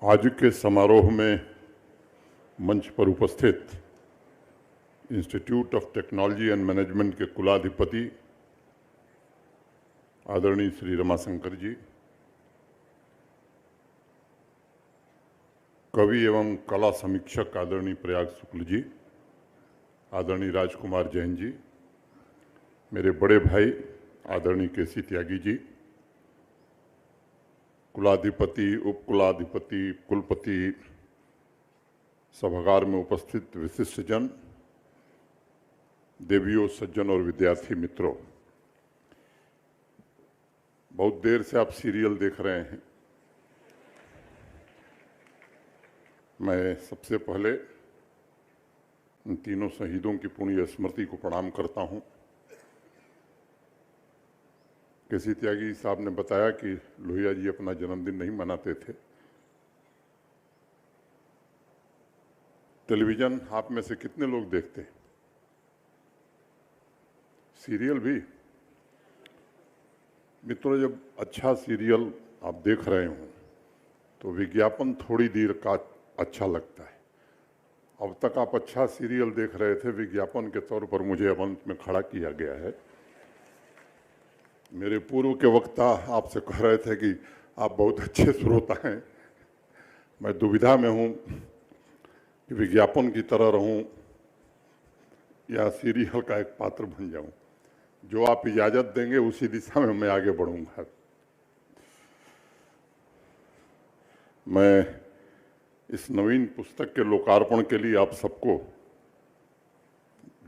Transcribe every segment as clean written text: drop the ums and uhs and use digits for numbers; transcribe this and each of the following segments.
आज के समारोह में मंच पर उपस्थित institute of technology and management के कुलाधिपति आदरणीय श्री रमाशंकर जी, कवि एवं कला समीक्षक आदरणीय प्रयाग शुक्ल जी, आदरणीय राजकुमार जैन जी, मेरे बड़े भाई आदरणीय केसी त्यागी जी, कुलाधिपति, उपकुलाधिपति, कुलपति, सभागार में उपस्थित विशिष्ट जन, देवियों, सज्जन और विद्यार्थी मित्रों, बहुत देर से आप सीरियल देख रहे हैं। मैं सबसे पहले इन तीनों शहीदों की पुण्य स्मृति को प्रणाम करता हूं। केसी त्यागी साहब ने बताया कि लोहिया जी अपना जन्मदिन नहीं मनाते थे। टेलीविजन आप में से कितने लोग देखते हैं? सीरियल भी? मित्रों, जब अच्छा सीरियल आप देख रहे हो तो विज्ञापन थोड़ी देर का अच्छा लगता है। अब तक आप अच्छा सीरियल देख रहे थे, विज्ञापन के तौर पर मुझे अब अंत में खड़ा किया गया है। मेरे पूर्व के वक्ता आपसे कह रहे थे कि आप बहुत अच्छे श्रोता हैं। मैं दुविधा में हूं कि विज्ञापन की तरह रहूं या सीरियल का एक पात्र बन जाऊं। जो आप इजाजत देंगे उसी दिशा में मैं आगे बढ़ूंगा। मैं इस नवीन पुस्तक के लोकार्पण के लिए आप सबको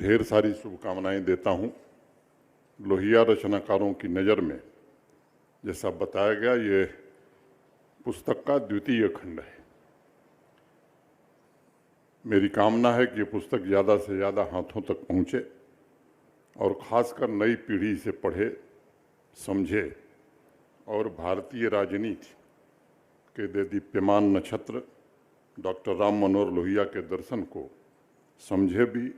ढेर सारी शुभकामनाएं देता हूं। लोहिया रचनाकारों की नज़र में जैसा बताया गया, ये पुस्तक का द्वितीय खंड है। मेरी कामना है कि ये पुस्तक ज़्यादा से ज़्यादा हाथों तक पहुँचे और ख़ासकर नई पीढ़ी से पढ़े, समझे और भारतीय राजनीति के देदीप्यमान नक्षत्र डॉक्टर राम मनोहर लोहिया के दर्शन को समझे भी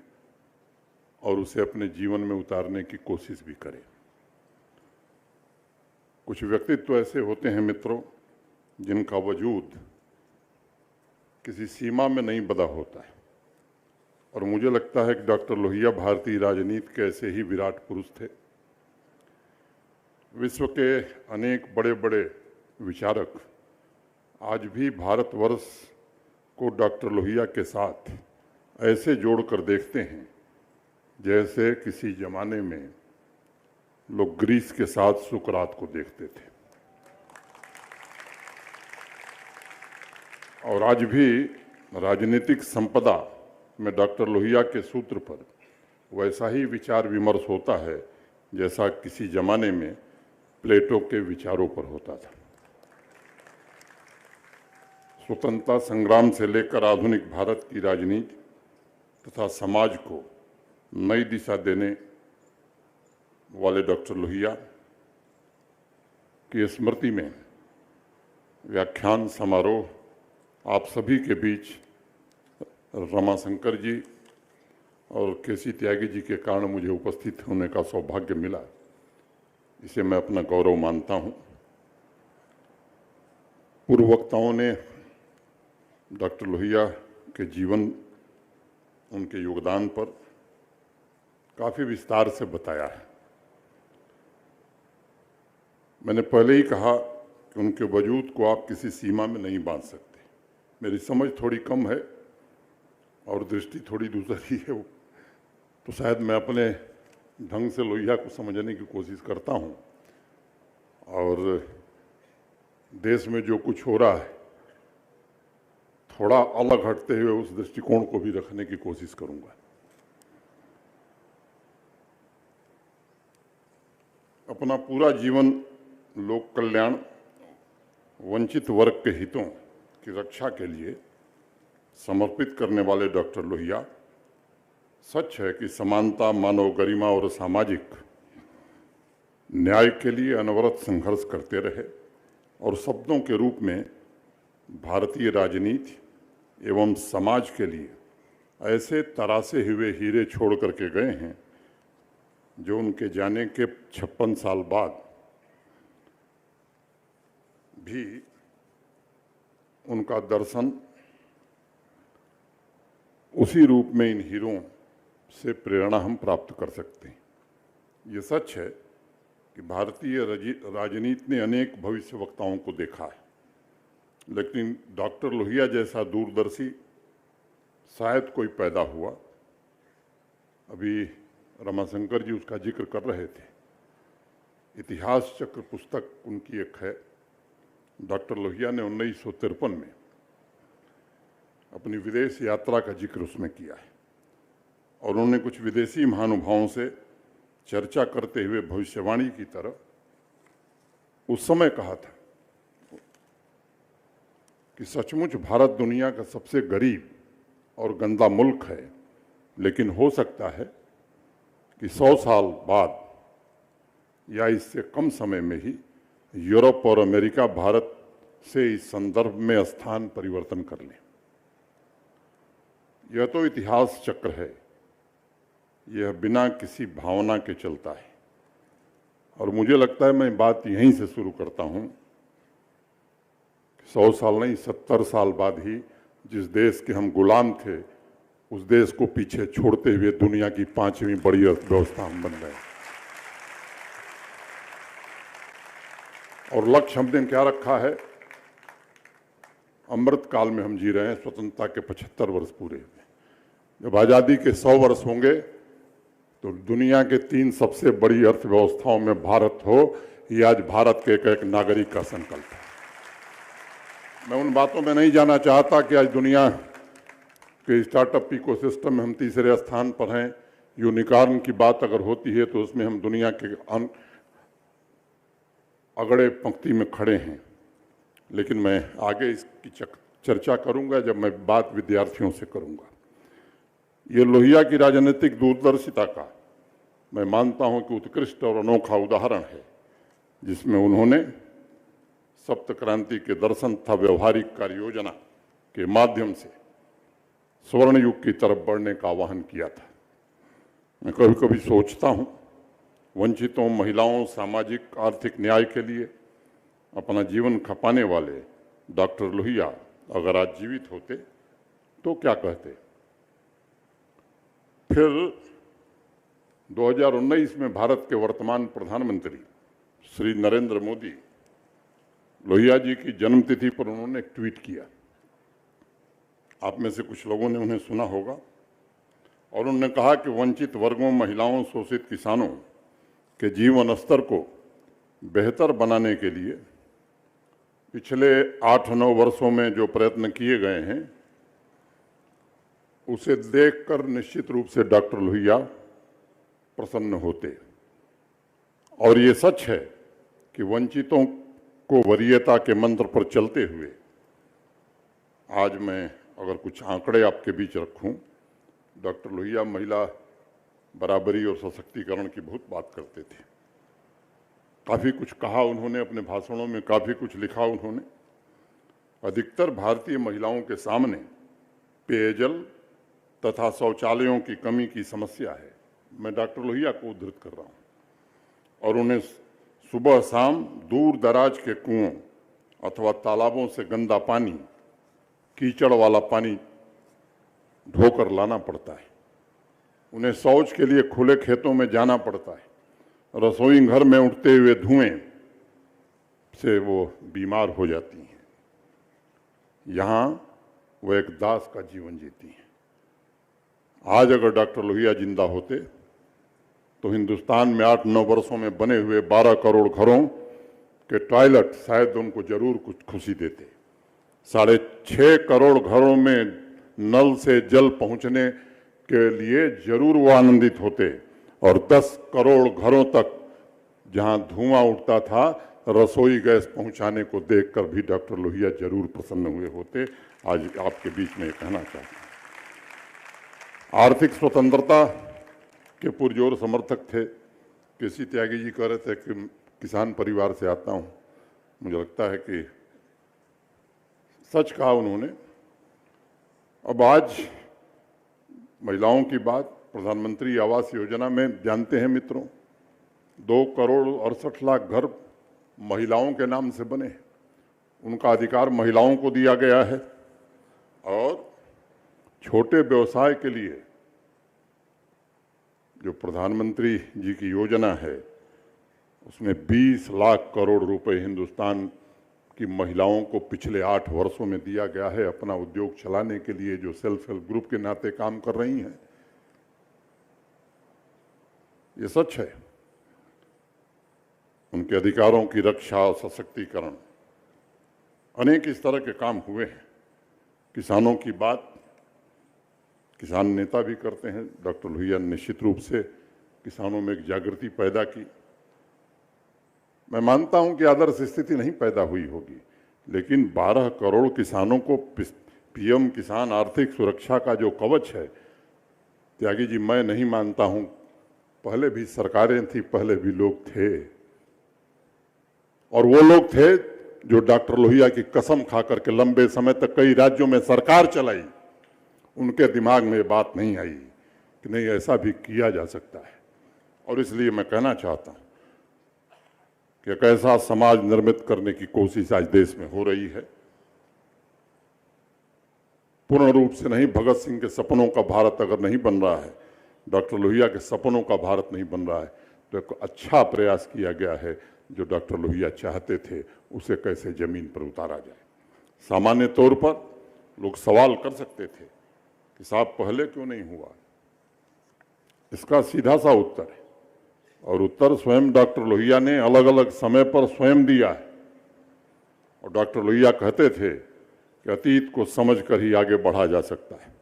और उसे अपने जीवन में उतारने की कोशिश भी करें। कुछ व्यक्तित्व ऐसे होते हैं मित्रों, जिनका वजूद किसी सीमा में नहीं बंधा होता है, और मुझे लगता है कि डॉक्टर लोहिया भारतीय राजनीति के ऐसे ही विराट पुरुष थे। विश्व के अनेक बड़े बड़े विचारक आज भी भारतवर्ष को डॉक्टर लोहिया के साथ ऐसे जोड़कर देखते हैं जैसे किसी जमाने में लोग ग्रीस के साथ सुकरात को देखते थे। और आज भी राजनीतिक संपदा में डॉक्टर लोहिया के सूत्र पर वैसा ही विचार विमर्श होता है जैसा किसी जमाने में प्लेटो के विचारों पर होता था। स्वतंत्रता संग्राम से लेकर आधुनिक भारत की राजनीति तथा समाज को नई दिशा देने वाले डॉक्टर लोहिया की स्मृति में व्याख्यान समारोह आप सभी के बीच रमाशंकर जी और केसी त्यागी जी के कारण मुझे उपस्थित होने का सौभाग्य मिला। इसे मैं अपना गौरव मानता हूं। पूर्व वक्ताओं ने डॉक्टर लोहिया के जीवन, उनके योगदान पर काफ़ी विस्तार से बताया है। मैंने पहले ही कहा कि उनके वजूद को आप किसी सीमा में नहीं बांध सकते। मेरी समझ थोड़ी कम है और दृष्टि थोड़ी दूसरी है, तो शायद मैं अपने ढंग से लोहिया को समझने की कोशिश करता हूँ और देश में जो कुछ हो रहा है थोड़ा अलग हटते हुए उस दृष्टिकोण को भी रखने की कोशिश करूँगा। अपना पूरा जीवन लोक कल्याण, वंचित वर्ग के हितों की रक्षा के लिए समर्पित करने वाले डॉक्टर लोहिया, सच है कि समानता, मानव गरिमा और सामाजिक न्याय के लिए अनवरत संघर्ष करते रहे और शब्दों के रूप में भारतीय राजनीति एवं समाज के लिए ऐसे तरासे हुए हीरे छोड़ करके गए हैं जो उनके जाने के 56 साल बाद भी उनका दर्शन उसी रूप में इन हीरों से प्रेरणा हम प्राप्त कर सकते हैं। ये सच है कि भारतीय राजनीति ने अनेक भविष्यवक्ताओं को देखा है, लेकिन डॉक्टर लोहिया जैसा दूरदर्शी शायद कोई पैदा हुआ। अभी रमाशंकर जी उसका जिक्र कर रहे थे। इतिहास चक्र पुस्तक उनकी एक है। डॉक्टर लोहिया ने 1953 में अपनी विदेश यात्रा का जिक्र उसमें किया है और उन्होंने कुछ विदेशी महानुभावों से चर्चा करते हुए भविष्यवाणी की तरह उस समय कहा था कि सचमुच भारत दुनिया का सबसे गरीब और गंदा मुल्क है, लेकिन हो सकता है कि 100 साल बाद या इससे कम समय में ही यूरोप और अमेरिका भारत से इस संदर्भ में स्थान परिवर्तन कर लें। यह तो इतिहास चक्र है, यह बिना किसी भावना के चलता है और मुझे लगता है मैं बात यहीं से शुरू करता हूं। 100 साल नहीं, 70 साल बाद ही जिस देश के हम गुलाम थे उस देश को पीछे छोड़ते हुए दुनिया की 5वीं बड़ी अर्थव्यवस्था हम बन गए। और लक्ष्य हमने क्या रखा है? अमृत काल में हम जी रहे हैं, स्वतंत्रता के 75 वर्ष पूरे हुए। जब आज़ादी के 100 वर्ष होंगे तो दुनिया के 3 सबसे बड़ी अर्थव्यवस्थाओं में भारत हो, ये आज भारत के एक एक नागरिक का संकल्प है। मैं उन बातों में नहीं जाना चाहता कि आज दुनिया के स्टार्टअप इकोसिस्टम में हम तीसरे स्थान पर हैं। यूनिकॉर्न की बात अगर होती है तो उसमें हम दुनिया के अगड़े पंक्ति में खड़े हैं, लेकिन मैं आगे इसकी चर्चा करूंगा जब मैं बात विद्यार्थियों से करूंगा। ये लोहिया की राजनीतिक दूरदर्शिता का मैं मानता हूं कि उत्कृष्ट और अनोखा उदाहरण है, जिसमें उन्होंने सप्त क्रांति के दर्शन तथा व्यवहारिक कार्य योजना के माध्यम से स्वर्ण युग की तरफ बढ़ने का आह्वान किया था। मैं कभी कभी सोचता हूं, वंचितों, महिलाओं, सामाजिक आर्थिक न्याय के लिए अपना जीवन खपाने वाले डॉक्टर लोहिया अगर आज जीवित होते तो क्या कहते। फिर 2019 में भारत के वर्तमान प्रधानमंत्री श्री नरेंद्र मोदी लोहिया जी की जन्मतिथि पर उन्होंने एक ट्वीट किया। आप में से कुछ लोगों ने उन्हें सुना होगा और उन्होंने कहा कि वंचित वर्गों, महिलाओं, शोषित किसानों के जीवन स्तर को बेहतर बनाने के लिए पिछले 8-9 वर्षों में जो प्रयत्न किए गए हैं उसे देखकर निश्चित रूप से डॉक्टर लोहिया प्रसन्न होते। और ये सच है कि वंचितों को वरीयता के मंत्र पर चलते हुए आज मैं अगर कुछ आंकड़े आपके बीच रखूं, डॉक्टर लोहिया महिला बराबरी और सशक्तिकरण की बहुत बात करते थे। काफ़ी कुछ कहा उन्होंने अपने भाषणों में, काफ़ी कुछ लिखा उन्होंने। अधिकतर भारतीय महिलाओं के सामने पेयजल तथा शौचालयों की कमी की समस्या है। मैं डॉक्टर लोहिया को उद्धृत कर रहा हूँ। और उन्हें सुबह शाम दूर दराज के कुओं अथवा तालाबों से गंदा पानी, कीचड़ वाला पानी ढोकर लाना पड़ता है। उन्हें शौच के लिए खुले खेतों में जाना पड़ता है। रसोई घर में उठते हुए धुएं से वो बीमार हो जाती हैं। यहाँ वो एक दास का जीवन जीती हैं। आज अगर डॉक्टर लोहिया जिंदा होते तो हिंदुस्तान में 8-9 वर्षों में बने हुए 12 करोड़ घरों के टॉयलेट शायद उनको जरूर कुछ खुशी देते। 6.5 करोड़ घरों में नल से जल पहुंचने के लिए जरूर वो आनंदित होते। और 10 करोड़ घरों तक जहां धुआं उठता था, रसोई गैस पहुंचाने को देखकर भी डॉक्टर लोहिया जरूर प्रसन्न हुए होते। आज आपके बीच में ये कहना चाहता हूं। आर्थिक स्वतंत्रता के पुरजोर समर्थक थे। केसी त्यागी जी कह रहे थे कि किसान परिवार से आता हूं। मुझे लगता है कि सच कहा उन्होंने। अब आज महिलाओं की बात, प्रधानमंत्री आवास योजना में जानते हैं मित्रों, 2 करोड़ 68 लाख घर महिलाओं के नाम से बने। उनका अधिकार महिलाओं को दिया गया है और छोटे व्यवसाय के लिए जो प्रधानमंत्री जी की योजना है उसमें 20 लाख करोड़ रुपए हिंदुस्तान की महिलाओं को पिछले 8 वर्षों में दिया गया है अपना उद्योग चलाने के लिए, जो सेल्फ हेल्प ग्रुप के नाते काम कर रही हैं। ये सच है। उनके अधिकारों की रक्षा और सशक्तिकरण, अनेक इस तरह के काम हुए हैं। किसानों की बात किसान नेता भी करते हैं। डॉक्टर लोहिया ने निश्चित रूप से किसानों में एक जागृति पैदा की। मैं मानता हूं कि आदर्श स्थिति नहीं पैदा हुई होगी, लेकिन 12 करोड़ किसानों को पीएम किसान आर्थिक सुरक्षा का जो कवच है, त्यागी जी, मैं नहीं मानता हूं। पहले भी सरकारें थी, पहले भी लोग थे, और वो लोग थे जो डॉक्टर लोहिया की कसम खा करके लंबे समय तक कई राज्यों में सरकार चलाई। उनके दिमाग में ये बात नहीं आई कि नहीं, ऐसा भी किया जा सकता है। और इसलिए मैं कहना चाहता हूं कि एक ऐसा समाज निर्मित करने की कोशिश आज देश में हो रही है। पूर्ण रूप से नहीं, भगत सिंह के सपनों का भारत अगर नहीं बन रहा है, डॉक्टर लोहिया के सपनों का भारत नहीं बन रहा है, तो एक अच्छा प्रयास किया गया है। जो डॉक्टर लोहिया चाहते थे उसे कैसे जमीन पर उतारा जाए। सामान्य तौर पर लोग सवाल कर सकते थे कि साहब पहले क्यों नहीं हुआ। इसका सीधा सा उत्तर है, और उत्तर स्वयं डॉक्टर लोहिया ने अलग अलग समय पर स्वयं दिया है। और डॉक्टर लोहिया कहते थे कि अतीत को समझकर ही आगे बढ़ा जा सकता है।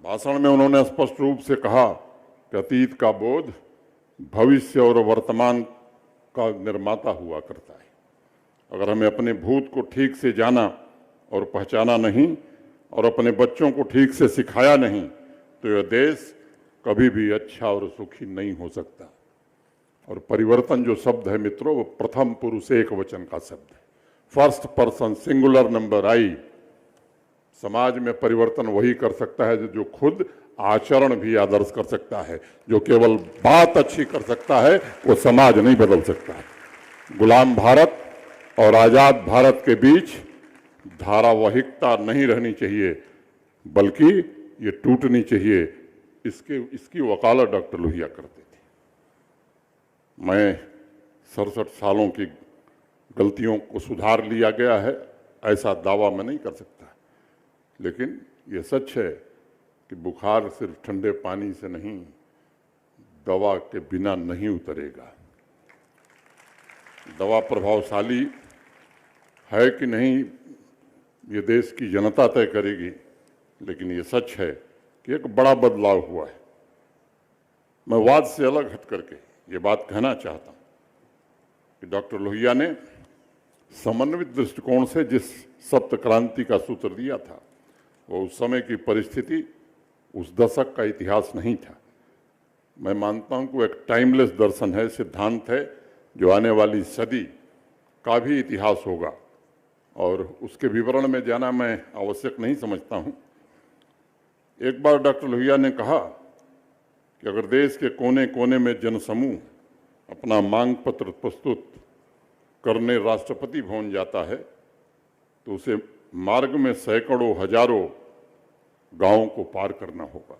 भाषण में उन्होंने स्पष्ट रूप से कहा कि अतीत का बोध भविष्य और वर्तमान का निर्माता हुआ करता है। अगर हमें अपने भूत को ठीक से जाना और पहचाना नहीं और अपने बच्चों को ठीक से सिखाया नहीं, तो यह देश कभी भी अच्छा और सुखी नहीं हो सकता। और परिवर्तन जो शब्द है मित्रों, वो प्रथम पुरुष एक वचन का शब्द है, फर्स्ट पर्सन सिंगुलर नंबर आई। समाज में परिवर्तन वही कर सकता है जो खुद आचरण भी आदर्श कर सकता है। जो केवल बात अच्छी कर सकता है वो समाज नहीं बदल सकता है। गुलाम भारत और आजाद भारत के बीच धारावाहिकता नहीं रहनी चाहिए, बल्कि ये टूटनी चाहिए। इसकी वकालत डॉक्टर लोहिया करते थे। मैं 67 सालों की गलतियों को सुधार लिया गया है, ऐसा दावा मैं नहीं कर सकता, लेकिन ये सच है कि बुखार सिर्फ ठंडे पानी से नहीं, दवा के बिना नहीं उतरेगा। दवा प्रभावशाली है कि नहीं, ये देश की जनता तय करेगी, लेकिन ये सच है कि एक बड़ा बदलाव हुआ है। मैं वाद से अलग हट करके ये बात कहना चाहता हूं कि डॉक्टर लोहिया ने समन्वित दृष्टिकोण से जिस सप्त क्रांति का सूत्र दिया था, वो उस समय की परिस्थिति, उस दशक का इतिहास नहीं था। मैं मानता हूं कि वो एक टाइमलेस दर्शन है, सिद्धांत है, जो आने वाली सदी का भी इतिहास होगा, और उसके विवरण में जाना मैं आवश्यक नहीं समझता हूं। एक बार डॉक्टर लोहिया ने कहा कि अगर देश के कोने कोने में जनसमूह अपना मांग पत्र प्रस्तुत करने राष्ट्रपति भवन जाता है, तो उसे मार्ग में सैकड़ों हजारों गांवों को पार करना होगा।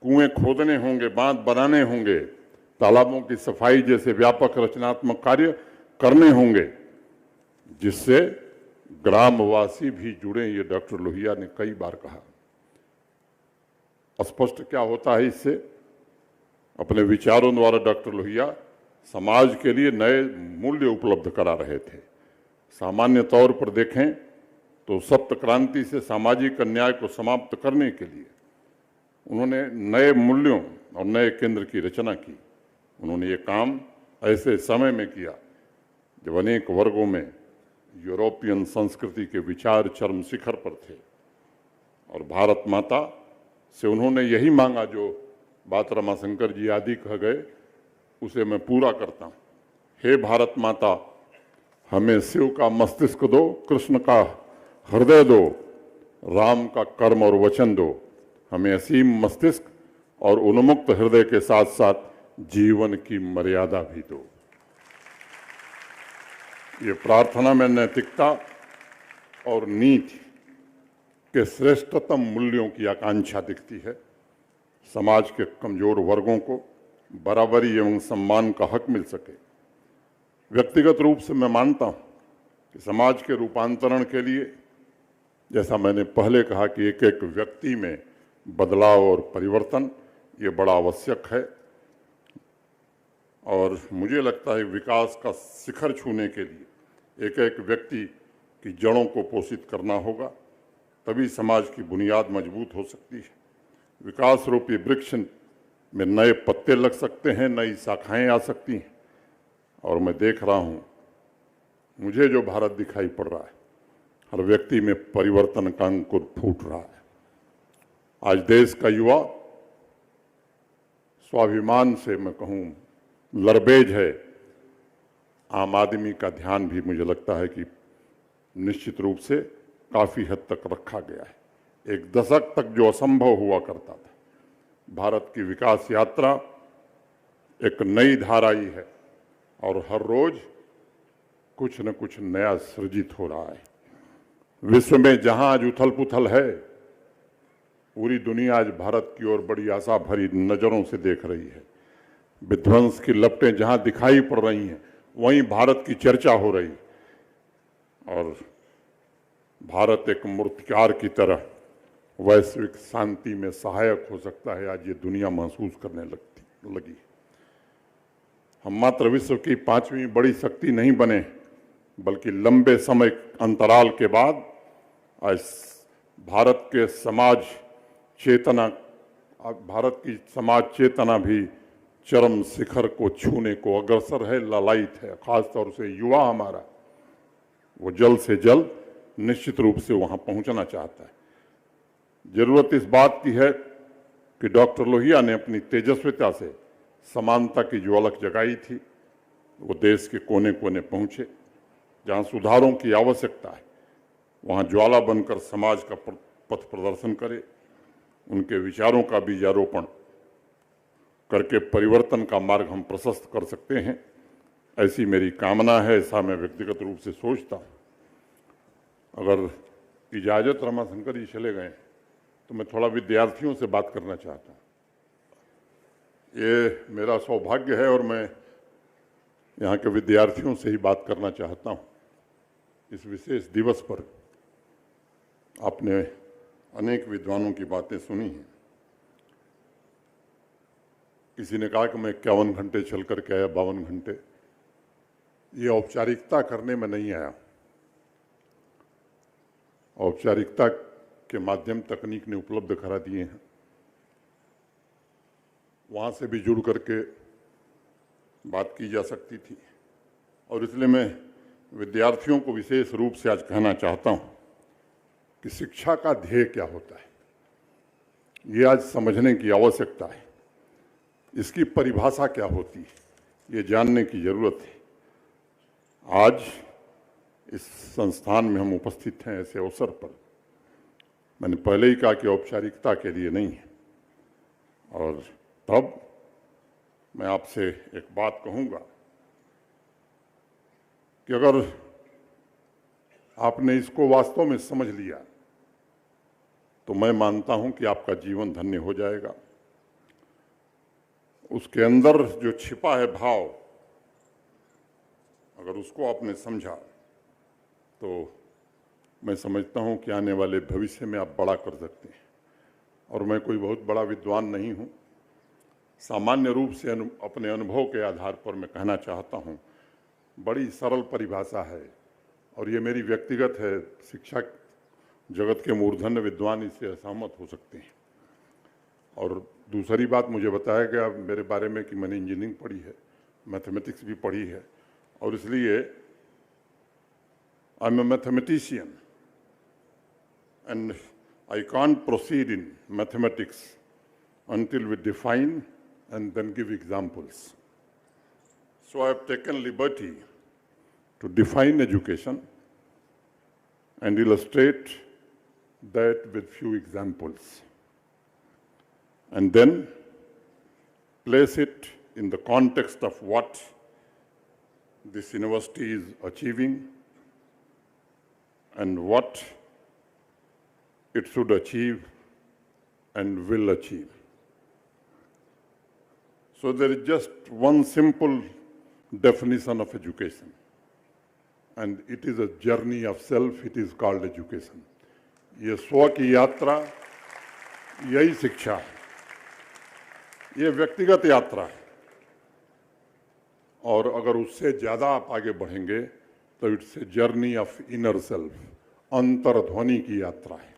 कुएं खोदने होंगे, बांध बनाने होंगे, तालाबों की सफाई जैसे व्यापक रचनात्मक कार्य करने होंगे, जिससे ग्रामवासी भी जुड़े। ये डॉक्टर लोहिया ने कई बार कहा। स्पष्ट क्या होता है इससे? अपने विचारों द्वारा डॉक्टर लोहिया समाज के लिए नए मूल्य उपलब्ध करा रहे थे। सामान्य तौर पर देखें तो सप्त क्रांति से सामाजिक अन्याय को समाप्त करने के लिए उन्होंने नए मूल्यों और नए केंद्र की रचना की। उन्होंने ये काम ऐसे समय में किया जब अनेक वर्गों में यूरोपियन संस्कृति के विचार चरम शिखर पर थे, और भारत माता से उन्होंने यही मांगा जो बात रमाशंकर जी आदि कह गए, उसे मैं पूरा करता हूँ। हे भारत माता, हमें शिव का मस्तिष्क दो, कृष्ण का हृदय दो, राम का कर्म और वचन दो। हमें असीम मस्तिष्क और उन्मुक्त हृदय के साथ साथ जीवन की मर्यादा भी दो। ये प्रार्थना में नैतिकता और नीति के श्रेष्ठतम मूल्यों की आकांक्षा दिखती है। समाज के कमजोर वर्गों को बराबरी एवं सम्मान का हक मिल सके। व्यक्तिगत रूप से मैं मानता हूं कि समाज के रूपांतरण के लिए, जैसा मैंने पहले कहा कि एक एक व्यक्ति में बदलाव और परिवर्तन ये बड़ा आवश्यक है। और मुझे लगता है विकास का शिखर छूने के लिए एक एक व्यक्ति की जड़ों को पोषित करना होगा, तभी समाज की बुनियाद मजबूत हो सकती है। विकास रूपी वृक्ष में नए पत्ते लग सकते हैं, नई शाखाएं आ सकती हैं। और मैं देख रहा हूं, मुझे जो भारत दिखाई पड़ रहा है, हर व्यक्ति में परिवर्तन का अंकुर फूट रहा है। आज देश का युवा स्वाभिमान से मैं कहूं लरबेज है। आम आदमी का ध्यान भी मुझे लगता है कि निश्चित रूप से काफी हद तक रखा गया है। एक दशक तक जो असंभव हुआ करता था, भारत की विकास यात्रा एक नई धारा आई है और हर रोज कुछ न कुछ नया सृजित हो रहा है। विश्व में जहां आज उथल पुथल है, पूरी दुनिया आज भारत की ओर बड़ी आशा भरी नजरों से देख रही है। विध्वंस की लपटें जहां दिखाई पड़ रही हैं, वहीं भारत की चर्चा हो रही है। और भारत एक मूर्तिकार की तरह वैश्विक शांति में सहायक हो सकता है, आज ये दुनिया महसूस करने लगी। हम मात्र विश्व की 5वीं बड़ी शक्ति नहीं बने, बल्कि लंबे समय अंतराल के बाद आज भारत की समाज चेतना भी चरम शिखर को छूने को अग्रसर है, ललायित है। खासतौर से युवा हमारा, वो जल्द से जल्द निश्चित रूप से वहां पहुंचना चाहता है। जरूरत इस बात की है कि डॉक्टर लोहिया ने अपनी तेजस्विता से समानता की जो अलख जगाई थी, वो देश के कोने कोने पहुंचे। जहां सुधारों की आवश्यकता है, वहां ज्वाला बनकर समाज का पथ प्रदर्शन करे। उनके विचारों का बीजारोपण करके परिवर्तन का मार्ग हम प्रशस्त कर सकते हैं, ऐसी मेरी कामना है। ऐसा मैं व्यक्तिगत रूप से सोचता हूँ। अगर इजाजत रमाशंकर जी चले गए तो मैं थोड़ा विद्यार्थियों से बात करना चाहता हूँ। ये मेरा सौभाग्य है और मैं यहाँ के विद्यार्थियों से ही बात करना चाहता हूँ। इस विशेष दिवस पर आपने अनेक विद्वानों की बातें सुनी हैं। किसी ने कहा कि मैं 51 घंटे चल करके आया, 52 घंटे। ये औपचारिकता करने में नहीं आया। औपचारिकता के माध्यम तकनीक ने उपलब्ध करा दिए हैं, वहाँ से भी जुड़ करके बात की जा सकती थी। और इसलिए मैं विद्यार्थियों को विशेष रूप से आज कहना चाहता हूँ कि शिक्षा का ध्येय क्या होता है, ये आज समझने की आवश्यकता है। इसकी परिभाषा क्या होती है, ये जानने की जरूरत है। आज इस संस्थान में हम उपस्थित हैं ऐसे अवसर पर। मैंने पहले ही कहा कि औपचारिकता के लिए नहीं है। और तब मैं आपसे एक बात कहूँगा कि अगर आपने इसको वास्तव में समझ लिया तो मैं मानता हूं कि आपका जीवन धन्य हो जाएगा। उसके अंदर जो छिपा है भाव, अगर उसको आपने समझा तो मैं समझता हूं कि आने वाले भविष्य में आप बड़ा कर सकते हैं। और मैं कोई बहुत बड़ा विद्वान नहीं हूं, सामान्य रूप से अपने अनुभव के आधार पर मैं कहना चाहता हूं। बड़ी सरल परिभाषा है और ये मेरी व्यक्तिगत है। शिक्षा जगत के मूर्धन्य विद्वान इससे असहमत हो सकते हैं। और दूसरी बात, मुझे बताया गया मेरे बारे में कि मैंने इंजीनियरिंग पढ़ी है, मैथमेटिक्स भी पढ़ी है, और इसलिए I am a mathematician and I can't proceed in mathematics until we define and then give examples. So I have taken liberty to define education and illustrate that with few examples, and then place it in the context of what this university is achieving and what it should achieve and will achieve. So there is just one simple definition of education, and it is a journey of self. It is called education. ये स्व की यात्रा, यही शिक्षा है, ये व्यक्तिगत यात्रा है, और अगर उससे ज़्यादा आप आगे बढ़ेंगे तो it's a journey of inner self, अंतर्ध्वनि की यात्रा है,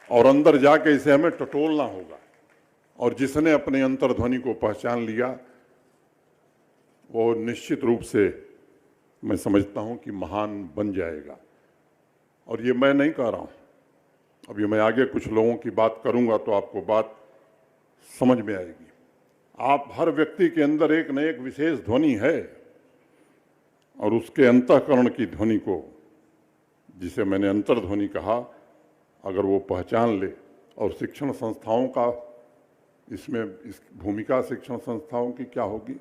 और अंदर जाके इसे हमें टटोलना होगा। और जिसने अपने अंतर्ध्वनि को पहचान लिया वो निश्चित रूप से मैं समझता हूं कि महान बन जाएगा। और ये मैं नहीं कह रहा हूं, अभी मैं आगे कुछ लोगों की बात करूंगा तो आपको बात समझ में आएगी। आप हर व्यक्ति के अंदर एक न एक विशेष ध्वनि है, और उसके अंतःकरण की ध्वनि को, जिसे मैंने अंतर्ध्वनि कहा, अगर वो पहचान ले, और शिक्षण संस्थाओं का इसमें इस भूमिका शिक्षण संस्थाओं की क्या होगी,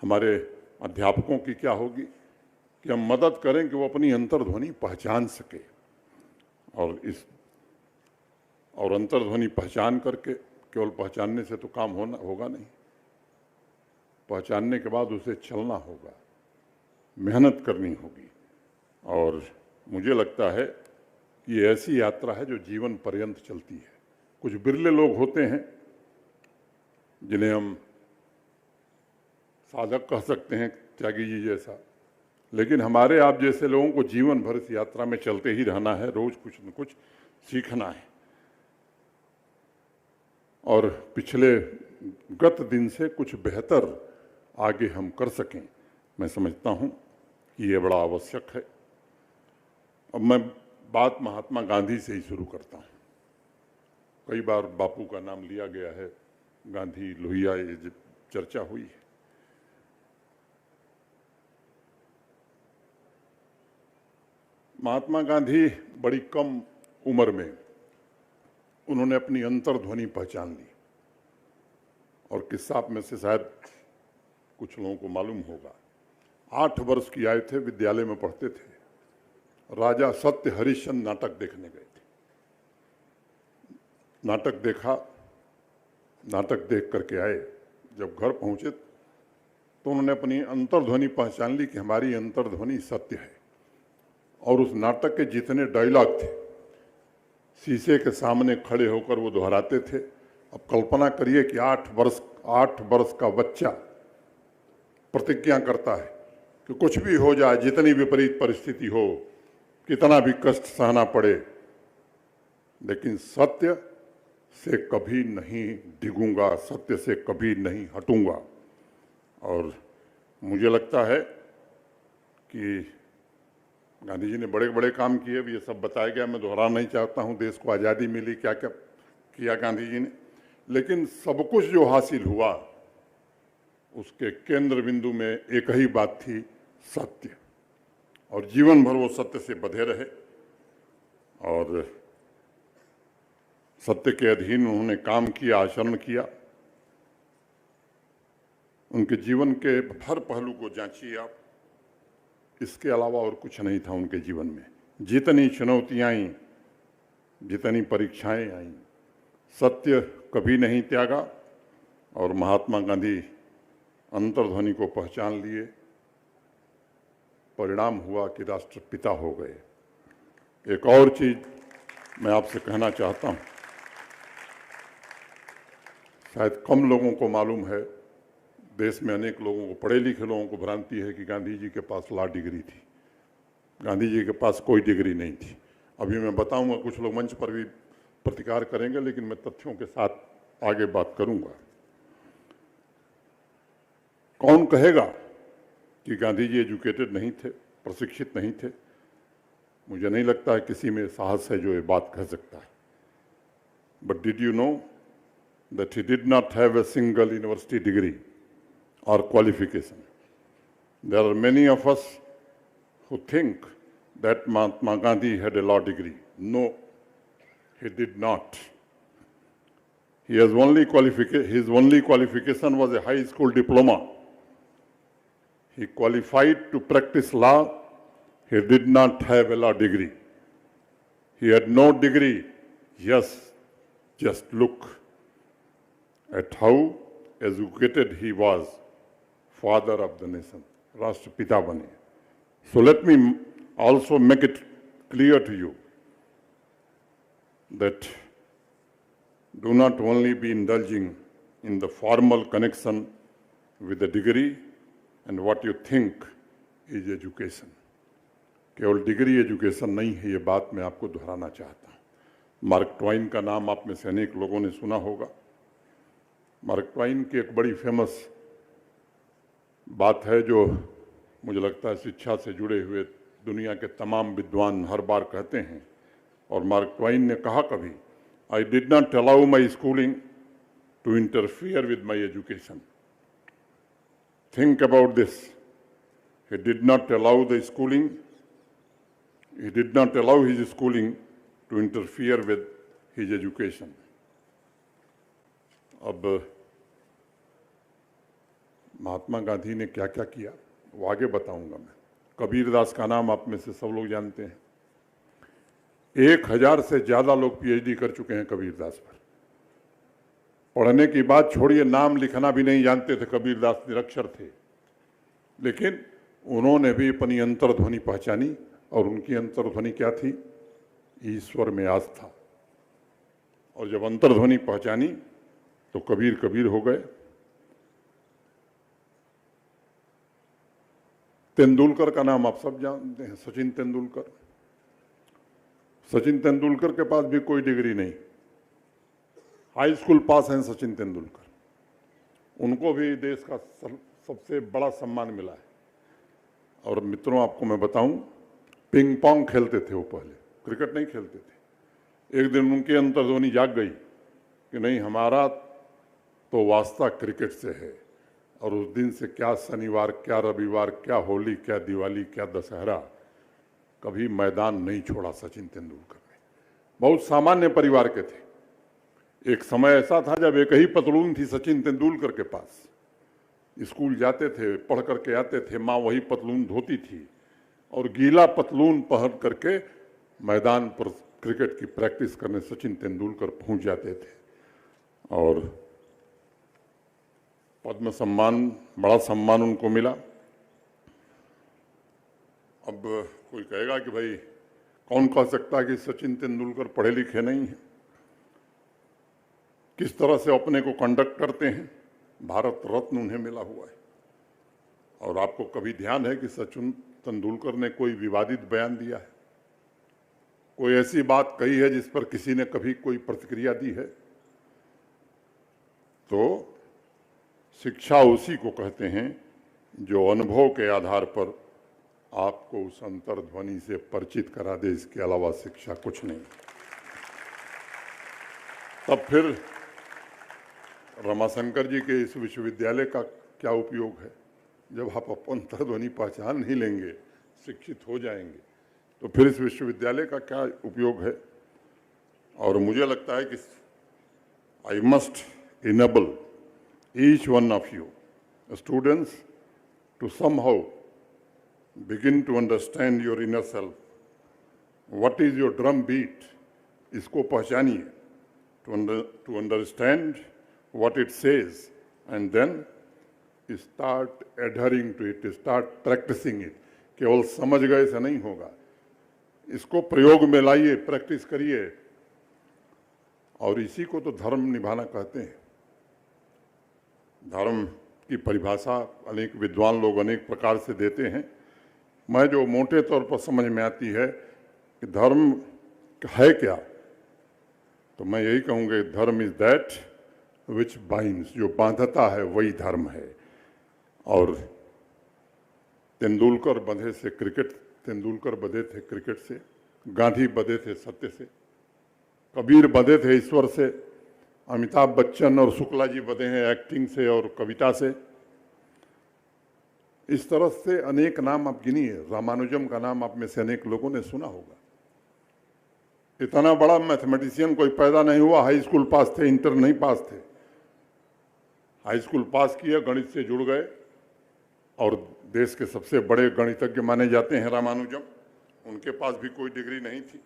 हमारे अध्यापकों की क्या होगी, कि हम मदद करें कि वो अपनी अंतर्ध्वनि पहचान सके। और अंतर्ध्वनि पहचान करके, केवल पहचानने से तो काम होगा नहीं, पहचानने के बाद उसे चलना होगा, मेहनत करनी होगी। और मुझे लगता है कि ये ऐसी यात्रा है जो जीवन पर्यंत चलती है। कुछ बिरले लोग होते हैं जिन्हें हम साधक कह सकते हैं, त्यागी जी जैसा, लेकिन हमारे आप जैसे लोगों को जीवन भर इस यात्रा में चलते ही रहना है, रोज कुछ न कुछ सीखना है, और पिछले गत दिन से कुछ बेहतर आगे हम कर सकें। मैं समझता हूं कि ये बड़ा आवश्यक है। अब मैं बात महात्मा गांधी से ही शुरू करता हूं। कई बार बापू का नाम लिया गया है, गांधी, लोहिया, ये चर्चा हुई है। महात्मा गांधी बड़ी कम उम्र में उन्होंने अपनी अंतर्ध्वनि पहचान ली, और किस्सा आप में से शायद कुछ लोगों को मालूम होगा। 8 वर्ष की आए थे, विद्यालय में पढ़ते थे, राजा सत्य हरिश्चंद्र नाटक देखने गए थे। नाटक देखा, नाटक देख करके आए, जब घर पहुंचे तो उन्होंने अपनी अंतर्ध्वनि पहचान ली कि हमारी अंतर्ध्वनि सत्य है। और उस नाटक के जितने डायलॉग थे, शीशे के सामने खड़े होकर वो दोहराते थे। अब कल्पना करिए कि 8 वर्ष का बच्चा प्रतिज्ञा करता है कि कुछ भी हो जाए, जितनी विपरीत परिस्थिति हो, कितना भी कष्ट सहना पड़े, लेकिन सत्य से कभी नहीं डिगूंगा, सत्य से कभी नहीं हटूंगा। और मुझे लगता है कि गांधी जी ने बड़े बड़े काम किए, ये सब बताया गया, मैं दोहराना नहीं चाहता हूँ। देश को आज़ादी मिली, क्या क्या किया गांधी जी ने, लेकिन सब कुछ जो हासिल हुआ उसके केंद्र बिंदु में एक ही बात थी, सत्य। और जीवन भर वो सत्य से बंधे रहे, और सत्य के अधीन उन्होंने काम किया, आचरण किया। उनके जीवन के हर पहलू को जांचिए आप, इसके अलावा और कुछ नहीं था उनके जीवन में। जितनी चुनौतियां आईं, जितनी परीक्षाएं आईं, सत्य कभी नहीं त्यागा। और महात्मा गांधी अंतर्ध्वनि को पहचान लिए, परिणाम हुआ कि राष्ट्रपिता हो गए। एक और चीज मैं आपसे कहना चाहता हूं, शायद कम लोगों को मालूम है, देश में अनेक लोगों को, पढ़े लिखे लोगों को भ्रांति है कि गांधी जी के पास लॉ डिग्री थी। गांधी जी के पास कोई डिग्री नहीं थी। अभी मैं बताऊंगा, कुछ लोग मंच पर भी प्रतिकार करेंगे, लेकिन मैं तथ्यों के साथ आगे बात करूंगा। कौन कहेगा कि गांधी जी एजुकेटेड नहीं थे, प्रशिक्षित नहीं थे? मुझे नहीं लगता है किसी में साहस है जो ये बात कह सकता है। But did you know that he did not have a single university degree or qualification? There are many of us who think that Mahatma Gandhi had a law degree. No, he did not. His only qualification was a high school diploma. He qualified to practice law. He did not have a law degree. He had no degree. Yes, just look at how educated he was. Father of the nation, Rashtrapita bane. So let me also make it clear to you that do not only be indulging in the formal connection with the degree and what you think is education. केवल degree education नहीं है, ये बात मैं आपको दोहराना चाहता हूँ। मार्क ट्वाइन का नाम आप में से अनेक लोगों ने सुना होगा। मार्क ट्वाइन की एक बड़ी फेमस बात है जो मुझे लगता है शिक्षा से जुड़े हुए दुनिया के तमाम विद्वान हर बार कहते हैं, और मार्क ट्वाइन ने कहा कभी, I did not allow my schooling to interfere with my education. Think about this. He did not allow the schooling, he did not allow his schooling to interfere with his education. अब महात्मा गांधी ने क्या क्या किया वो आगे बताऊंगा मैं। कबीरदास का नाम आप में से सब लोग जानते हैं। 1000 से ज्यादा लोग पीएचडी कर चुके हैं कबीरदास पर। पढ़ने की बात छोड़िए, नाम लिखना भी नहीं जानते थे, कबीरदास निरक्षर थे, लेकिन उन्होंने भी अपनी अंतर्ध्वनि पहचानी, और उनकी अंतर्ध्वनि क्या थी? ईश्वर में आस्था। और जब अंतर्ध्वनि पहचानी तो कबीर कबीर हो गए। तेंदुलकर का नाम आप सब जानते हैं, सचिन तेंदुलकर। सचिन तेंदुलकर के पास भी कोई डिग्री नहीं, हाई स्कूल पास हैं सचिन तेंदुलकर। उनको भी देश का सबसे बड़ा सम्मान मिला है। और मित्रों, आपको मैं बताऊं, पिंग पोंग खेलते थे वो पहले, क्रिकेट नहीं खेलते थे। एक दिन उनकी अंतर्ध्वनि जाग गई कि नहीं, हमारा तो वास्ता क्रिकेट से है। और उस दिन से क्या शनिवार, क्या रविवार, क्या होली, क्या दिवाली, क्या दशहरा, कभी मैदान नहीं छोड़ा सचिन तेंदुलकर ने। बहुत सामान्य परिवार के थे। एक समय ऐसा था जब एक ही पतलून थी सचिन तेंदुलकर के पास। स्कूल जाते थे, पढ़ करके आते थे, माँ वही पतलून धोती थी और गीला पतलून पहन करके मैदान पर क्रिकेट की प्रैक्टिस करने सचिन तेंदुलकर पहुंच जाते थे। और पद्म सम्मान, बड़ा सम्मान उनको मिला। अब कोई कहेगा कि भाई कौन कह सकता है कि सचिन तेंदुलकर पढ़े लिखे नहीं हैं, किस तरह से अपने को कंडक्ट करते हैं। भारत रत्न उन्हें मिला हुआ है। और आपको कभी ध्यान है कि सचिन तेंदुलकर ने कोई विवादित बयान दिया है? कोई ऐसी बात कही है जिस पर किसी ने कभी कोई प्रतिक्रिया दी है? तो शिक्षा उसी को कहते हैं जो अनुभव के आधार पर आपको उस अंतर्ध्वनि से परिचित करा दे। इसके अलावा शिक्षा कुछ नहीं। तब फिर रमाशंकर जी के इस विश्वविद्यालय का क्या उपयोग है? जब आप अंतर्ध्वनि पहचान नहीं लेंगे, शिक्षित हो जाएंगे, तो फिर इस विश्वविद्यालय का क्या उपयोग है? और मुझे लगता है कि I must enable each one of you students to somehow begin to understand your inner self. What is your drum beat? इसको पहचानिए, to understand what it says, and then start adhering to it, start practicing it. केवल समझ गए से नहीं होगा, इसको प्रयोग में लाइए, प्रैक्टिस करिए। और इसी को तो धर्म निभाना कहते हैं। धर्म की परिभाषा अनेक विद्वान लोग अनेक प्रकार से देते हैं। मैं जो मोटे तौर पर समझ में आती है कि धर्म है क्या, तो मैं यही कहूँगा, धर्म इज दैट विच बाइंड्स, जो बांधता है वही धर्म है। और तेंदुलकर बंधे से क्रिकेट, तेंदुलकर बंधे थे क्रिकेट से, गांधी बंधे थे सत्य से, कबीर बंधे थे ईश्वर से, अमिताभ बच्चन और शुक्ला जी बंधे हैं एक्टिंग से और कविता से। इस तरह से अनेक नाम आप गिनिए। रामानुजम का नाम आप में से अनेक लोगों ने सुना होगा। इतना बड़ा मैथमेटिशियन कोई पैदा नहीं हुआ, हाई स्कूल पास थे, इंटर नहीं पास थे। हाई स्कूल पास किया, गणित से जुड़ गए और देश के सबसे बड़े गणितज्ञ माने जाते हैं रामानुजम, उनके पास भी कोई डिग्री नहीं थी।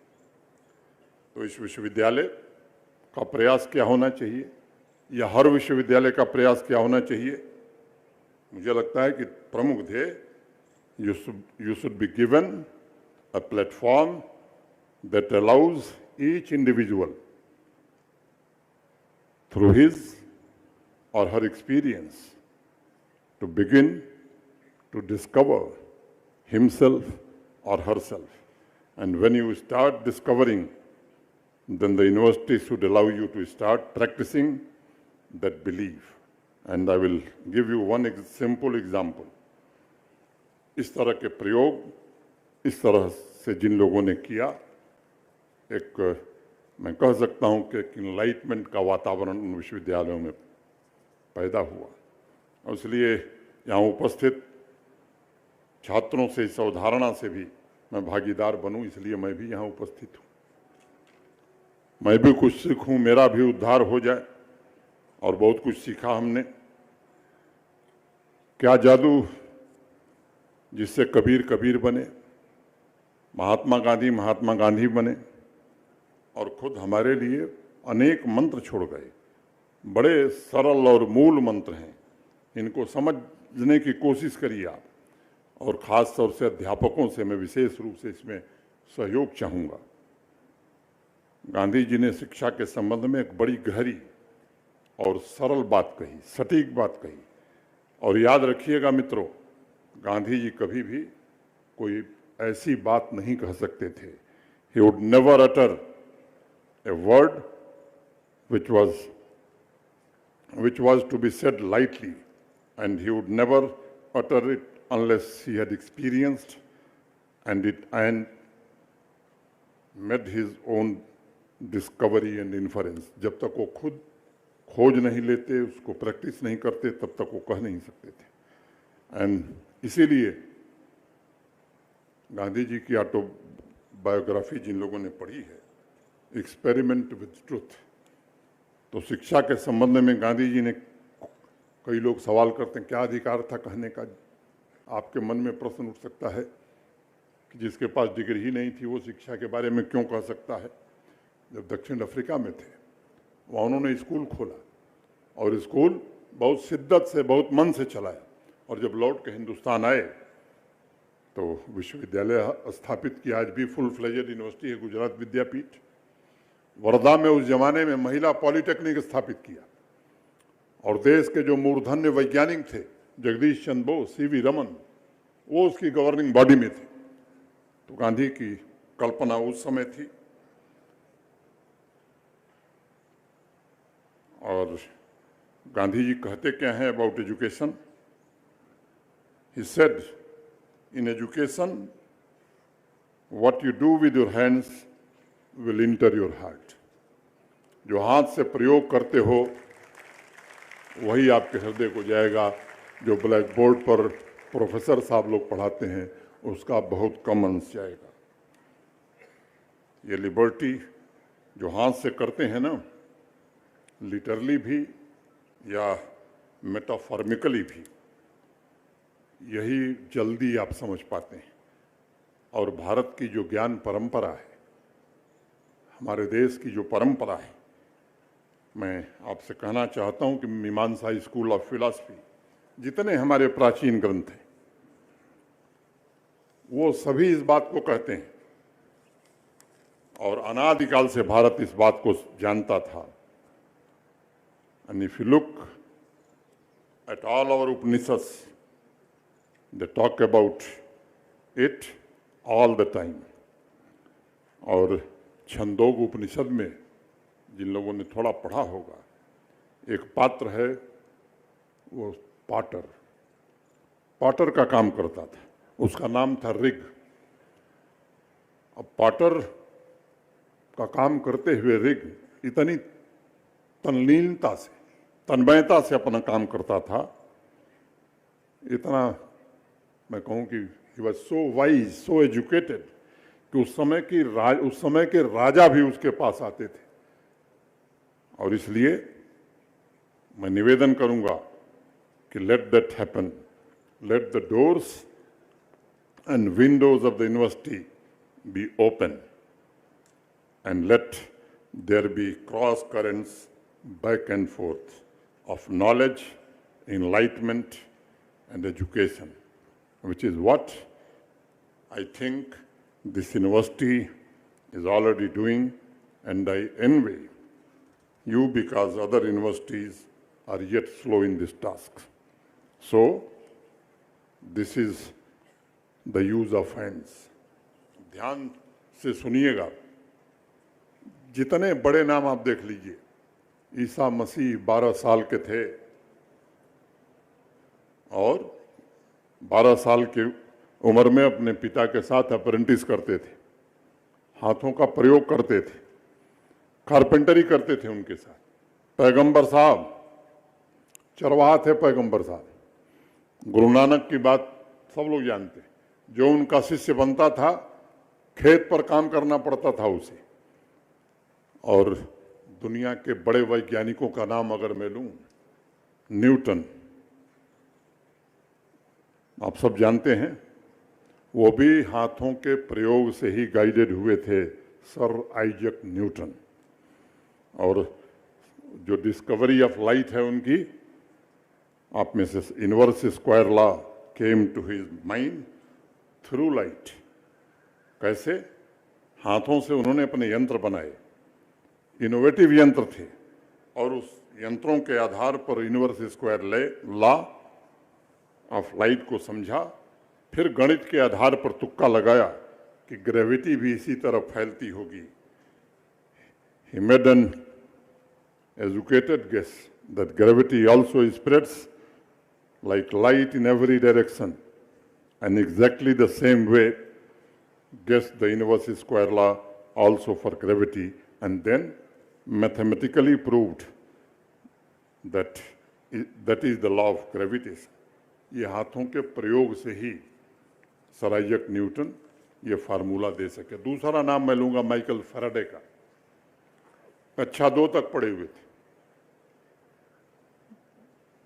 तो इस विश्वविद्यालय का प्रयास क्या होना चाहिए, या हर विश्वविद्यालय का प्रयास क्या होना चाहिए? मुझे लगता है कि प्रमुख ध्येय, you should be given a platform that allows each individual through his or her experience to begin to discover himself or herself. And when you start discovering, then the university should allow you to start practicing that belief. And I will give you one simple example. इस तरह के प्रयोग इस तरह से जिन लोगों ने किया, एक मैं कह सकता हूं कि इनलाइटमेंट का वातावरण उन विश्वविद्यालयों में पैदा हुआ। और इसलिए यहाँ उपस्थित छात्रों से इस अवधारणा से भी मैं भागीदार बनूं, इसलिए मैं भी यहाँ उपस्थित हूँ। मैं भी कुछ सीखूं, मेरा भी उद्धार हो जाए। और बहुत कुछ सीखा हमने। क्या जादू जिससे कबीर कबीर बने, महात्मा गांधी बने, और खुद हमारे लिए अनेक मंत्र छोड़ गए। बड़े सरल और मूल मंत्र हैं, इनको समझने की कोशिश करिए आप। और ख़ास तौर से अध्यापकों से मैं विशेष रूप से इसमें सहयोग चाहूँगा। गांधी जी ने शिक्षा के संबंध में एक बड़ी गहरी और सरल बात कही, सटीक बात कही। और याद रखिएगा मित्रों, गांधी जी कभी भी कोई ऐसी बात नहीं कह सकते थे। He would never utter a word which was to be said lightly, and he would never utter it unless he had experienced and made his own discovery and inference. जब तक वो खुद खोज नहीं लेते, उसको प्रैक्टिस नहीं करते, तब तक वो कह नहीं सकते थे। एंड इसीलिए गांधी जी की ऑटोबायोग्राफी जिन लोगों ने पढ़ी है, एक्सपेरिमेंट विद ट्रुथ, तो शिक्षा के संबंध में गांधी जी ने, कई लोग सवाल करते हैं क्या अधिकार था कहने का। आपके मन में प्रश्न उठ सकता है कि जिसके पास डिग्री ही नहीं थी वो शिक्षा के बारे में क्यों कह सकता है। जब दक्षिण अफ्रीका में थे, वहाँ उन्होंने स्कूल खोला और स्कूल बहुत शिद्दत से, बहुत मन से चलाया। और जब लौट के हिंदुस्तान आए तो विश्वविद्यालय स्थापित किया। आज भी फुल फ्लेजेड यूनिवर्सिटी है गुजरात विद्यापीठ। वर्धा में उस जमाने में महिला पॉलिटेक्निक स्थापित किया। और देश के जो मूर्धन्य वैज्ञानिक थे, जगदीश चंद्र बोस, सीवी रमन, वो उसकी गवर्निंग बॉडी में थे। तो गांधी की कल्पना उस समय थी। और गांधी जी कहते क्या हैं about education? He said, in education, what you do with your hands will enter your heart. जो हाथ से प्रयोग करते हो वही आपके हृदय को जाएगा। जो ब्लैक बोर्ड पर प्रोफेसर साहब लोग पढ़ाते हैं उसका बहुत कम अंश जाएगा। ये लिबर्टी जो हाथ से करते हैं ना, लिटरली भी या मेटाफॉर्मिकली भी, यही जल्दी आप समझ पाते हैं। और भारत की जो ज्ञान परंपरा है, हमारे देश की जो परंपरा है, मैं आपसे कहना चाहता हूं कि मीमांसा स्कूल ऑफ फिलॉसफी, जितने हमारे प्राचीन ग्रंथ हैं, वो सभी इस बात को कहते हैं। और अनादिकाल से भारत इस बात को जानता था। And if you look at all our Upanishads, they talk about it all the time. और छंदोग उपनिषद में जिन लोगों ने थोड़ा पढ़ा होगा, एक पात्र है, वो पाटर का काम करता था, उसका नाम था ऋग। अब पाटर का काम करते हुए ऋग इतनी तल्लीनता से, तन्मयता से अपना काम करता था, इतना मैं कहूँ कि he was so wise, so educated, कि उस समय के राजा भी उसके पास आते थे। और इसलिए मैं निवेदन करूंगा कि let that happen let the doors and windows of the university be open, and let there be cross currents back and forth of knowledge, enlightenment, and education, which is what I think this university is already doing, and I envy you because other universities are yet slow in this task. So, this is the use of hands. ध्यान से सुनिएगा, जितने बड़े नाम आप देख लीजिए, ईसा मसीह 12 साल के थे और 12 साल की उम्र में अपने पिता के साथ अप्रेंटिस करते थे, हाथों का प्रयोग करते थे, कारपेंटरी करते थे उनके साथ। पैगंबर साहब चरवाहा थे, पैगंबर साहब। गुरु नानक की बात सब लोग जानते हैं, जो उनका शिष्य बनता था खेत पर काम करना पड़ता था उसे। और दुनिया के बड़े वैज्ञानिकों का नाम अगर मैं लूं, न्यूटन आप सब जानते हैं, वो भी हाथों के प्रयोग से ही गाइडेड हुए थे, सर आइजैक न्यूटन। और जो डिस्कवरी ऑफ लाइट है उनकी, आप में से inverse square law came to his mind through light. कैसे? हाथों से उन्होंने अपने यंत्र बनाए, इनोवेटिव यंत्र थे, और उस यंत्रों के आधार पर inverse square law of light को समझा। फिर गणित के आधार पर तुक्का लगाया कि ग्रेविटी भी इसी तरह फैलती होगी। He made an educated guess that gravity also spreads like light in every direction, and exactly the same way guessed the inverse square law also for gravity, and then mathematically proved that that is the law of gravitation. ये हाथों के प्रयोग से ही sir Isaac Newton ये formula दे सके। दूसरा नाम मैं लूंगा माइकल फैराडे का। कक्षा 2 तक पढ़े हुए थे।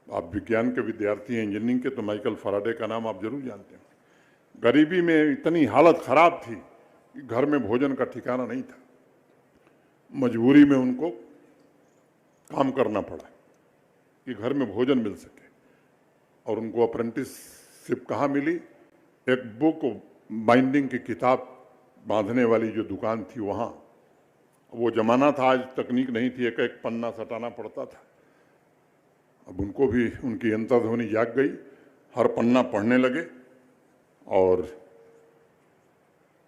आप विज्ञान के विद्यार्थी हैं, इंजीनियरिंग के, तो माइकल फैराडे का नाम आप जरूर जानते हैं। गरीबी में इतनी हालत खराब थी कि घर में भोजन का ठिकाना नहीं था। मजबूरी में उनको काम करना पड़ा कि घर में भोजन मिल सके। और उनको अप्रेंटिसशिप कहाँ मिली? एक बुक बाइंडिंग की किताब बांधने वाली जो दुकान थी वहाँ। वो जमाना था, आज तकनीक नहीं थी, एक एक पन्ना सटाना पड़ता था। अब उनको भी उनकी अंतर्ध्वनि जाग गई, हर पन्ना पढ़ने लगे। और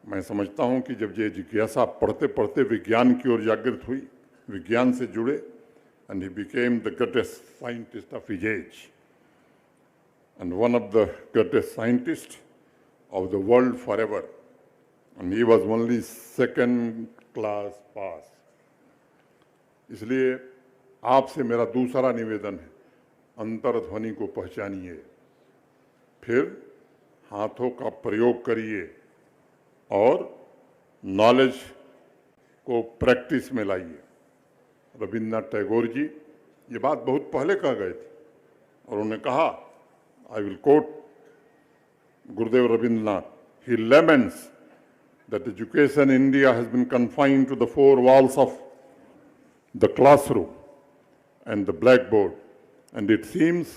मैं समझता हूँ कि जब ये जिज्ञासा पढ़ते पढ़ते विज्ञान की ओर जागृत हुई, विज्ञान से जुड़े, and he became the greatest scientist of his age and one of the greatest scientists of the world forever, and he was only second class pass. इसलिए आपसे मेरा दूसरा निवेदन है, अंतर्ध्वनि को पहचानिए, फिर हाथों का प्रयोग करिए और नॉलेज को प्रैक्टिस में लाइए। रविन्द्रनाथ टैगोर जी ये बात बहुत पहले कह गए थे, और उन्होंने कहा, I will coat Gurudev Rabindranath, he laments that education in India has been confined to the four walls of the classroom and the blackboard, and it seems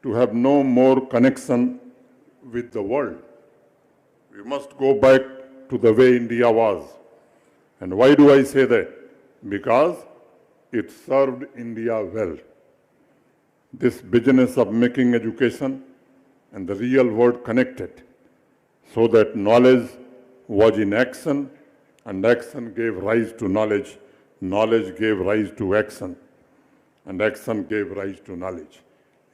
to have no more connection with the world. We must go back to the way India was. And why do I say that? Because it served India well. This business of making education and the real world connected, so that knowledge was in action, and action gave rise to knowledge, knowledge gave rise to action, and action gave rise to knowledge.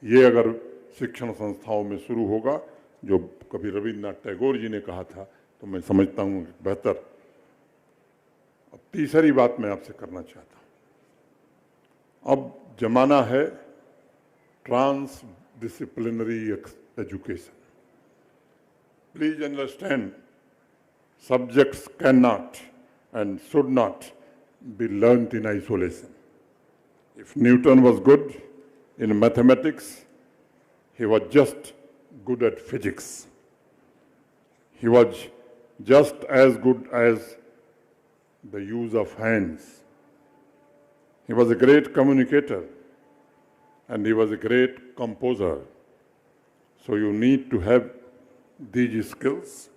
ये अगर शिक्षण संस्थाओं में शुरू होगा, जो कभी रविन्द्रनाथ टैगोर जी ने कहा था, तो मैं समझता हूँ बेहतर। अब तीसरी बात मैं आपसे करना चाहता हूँ। अब जमाना है transdisciplinary education. Please understand, subjects cannot and should not be learnt in isolation. If Newton was good in mathematics, he was just good at physics. He was just as good as the use of hands. He was a great communicator and he was a great composer. So you need to have these skills.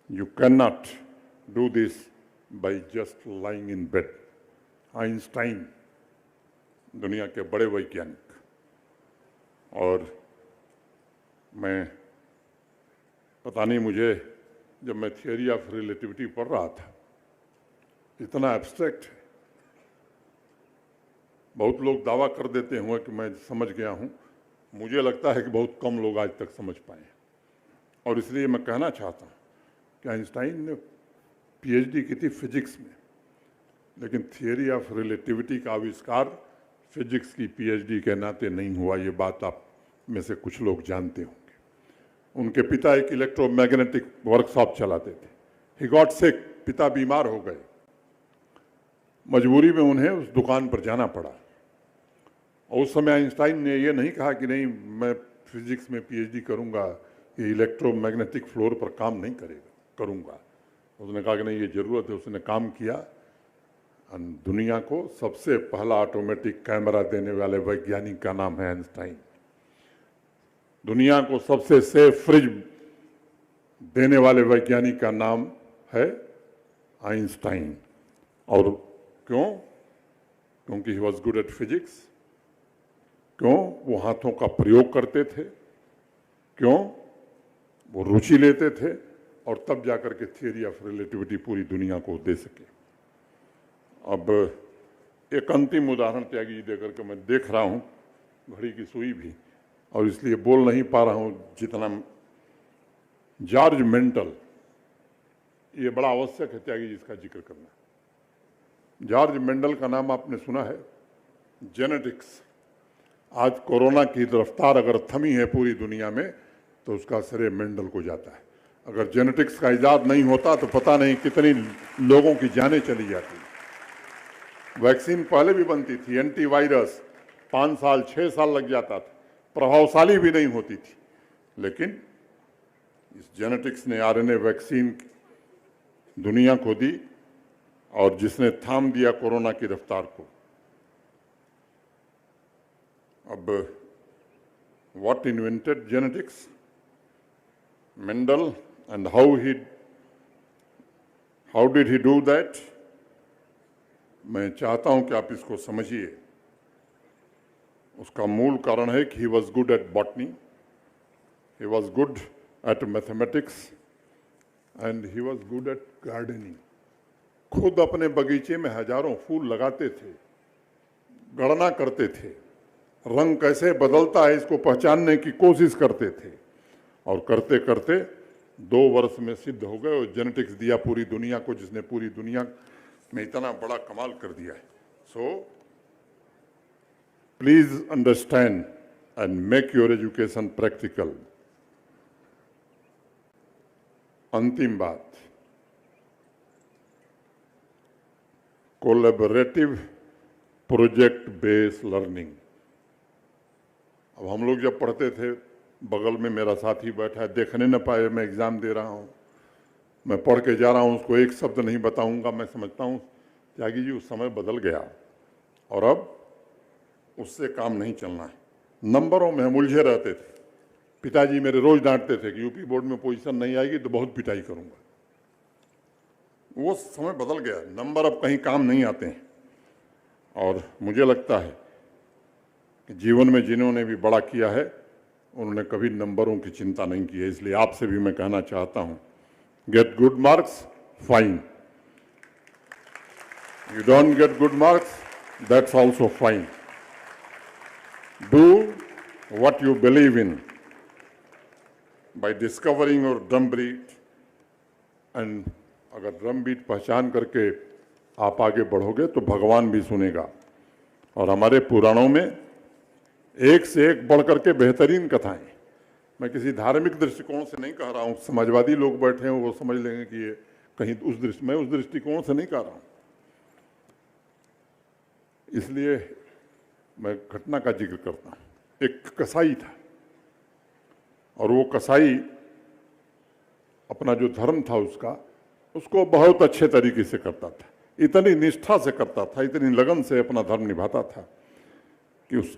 You cannot do this by just lying in bed. Einstein दुनिया के बड़े वैज्ञानिक, और मैं पता नहीं, मुझे जब मैं थियोरी ऑफ रिलेटिविटी पढ़ रहा था, इतना एब्स्ट्रैक्ट है। बहुत लोग दावा कर देते हुए कि मैं समझ गया हूँ, मुझे लगता है कि बहुत कम लोग आज तक समझ पाए। और इसलिए मैं कहना चाहता हूँ कि आइंस्टाइन ने पीएचडी की थी फिजिक्स में, लेकिन थियोरी ऑफ रिलेटिविटी का आविष्कार फिजिक्स की पीएचडी के नाते नहीं हुआ। ये बात आप में से कुछ लोग जानते होंगे। उनके पिता एक इलेक्ट्रोमैग्नेटिक वर्कशॉप चलाते थे। ही गॉट सिक, पिता बीमार हो गए, मजबूरी में उन्हें उस दुकान पर जाना पड़ा। और उस समय आइंस्टाइन ने ये नहीं कहा कि नहीं मैं फिजिक्स में पीएचडी करूंगा, ये इलेक्ट्रोमैग्नेटिक फ्लोर पर काम नहीं करूंगा। उसने कहा कि नहीं ये ज़रूरत है। उसने काम किया और दुनिया को सबसे पहला ऑटोमेटिक कैमरा देने वाले वैज्ञानिक का नाम है आइंस्टाइन। दुनिया को सबसे सेफ फ्रिज देने वाले वैज्ञानिक का नाम है आइंस्टाइन। और क्यों? क्योंकि he was good at physics. क्यों? वो हाथों का प्रयोग करते थे। क्यों? वो रुचि लेते थे, और तब जाकर के थियरी ऑफ रिलेटिविटी पूरी दुनिया को दे सके। अब एक अंतिम उदाहरण त्यागी जी देकर के मैं देख रहा हूँ घड़ी की सुई भी, और इसलिए बोल नहीं पा रहा हूँ जितना। जॉर्ज मेंटल, ये बड़ा आवश्यक है त्यागी जी इसका जिक्र करना। जॉर्ज मेंडल का नाम आपने सुना है। जेनेटिक्स, आज कोरोना की रफ्तार अगर थमी है पूरी दुनिया में तो उसका श्रेय मेंडल को जाता है। अगर जेनेटिक्स का इजाद नहीं होता तो पता नहीं कितनी लोगों की जानें चली जाती। वैक्सीन पहले भी बनती थी, एंटीवायरस 5 साल 6 साल लग जाता था, प्रभावशाली भी नहीं होती थी। लेकिन इस जेनेटिक्स ने आरएनए वैक्सीन दुनिया को दी, और जिसने थाम दिया कोरोना की रफ्तार को। अब what invented genetics? Mendel, and how did he do that? मैं चाहता हूं कि आप इसको समझिए। उसका मूल कारण है कि he was good at botany, he was good at mathematics, and he was good at gardening. खुद अपने बगीचे में हजारों फूल लगाते थे, गणना करते थे, रंग कैसे बदलता है इसको पहचानने की कोशिश करते थे, और करते करते 2 वर्ष में सिद्ध हो गए और जेनेटिक्स दिया पूरी दुनिया को, जिसने पूरी दुनिया में इतना बड़ा कमाल कर दिया है। So please understand and make your education practical. अंतिम बात, कोलैबोरेटिव प्रोजेक्ट बेस्ड लर्निंग। अब हम लोग जब पढ़ते थे, बगल में मेरा साथी बैठा है, देखने न पाए मैं एग्ज़ाम दे रहा हूँ, मैं पढ़ के जा रहा हूँ, उसको एक शब्द नहीं बताऊँगा। मैं समझता हूँ त्यागी जी उस समय बदल गया, और अब उससे काम नहीं चलना है। नंबरों में हम उलझे रहते थे। पिताजी मेरे रोज़ डांटते थे कि यूपी बोर्ड में पोजीशन नहीं आएगी तो बहुत पिटाई करूँगा। वो समय बदल गया, नंबर अब कहीं काम नहीं आते हैं। और मुझे लगता है कि जीवन में जिन्होंने भी बड़ा किया है उन्होंने कभी नंबरों की चिंता नहीं की है। इसलिए आपसे भी मैं कहना चाहता हूं, get good marks, fine. You don't get good marks, that's also fine. Do what you believe in by discovering your drum beat, and अगर ड्रम बीट पहचान करके आप आगे बढ़ोगे तो भगवान भी सुनेगा। और हमारे पुराणों में एक से एक बढ़ करके बेहतरीन कथाएं। मैं किसी धार्मिक दृष्टिकोण से नहीं कह रहा हूँ, समाजवादी लोग बैठे हैं वो समझ लेंगे कि ये कहीं मैं उस दृष्टिकोण से नहीं कह रहा हूँ। इसलिए मैं घटना का जिक्र करता हूँ। एक कसाई था और वो कसाई अपना जो धर्म था उसको बहुत अच्छे तरीके से करता था, इतनी निष्ठा से करता था, इतनी लगन से अपना धर्म निभाता था कि उस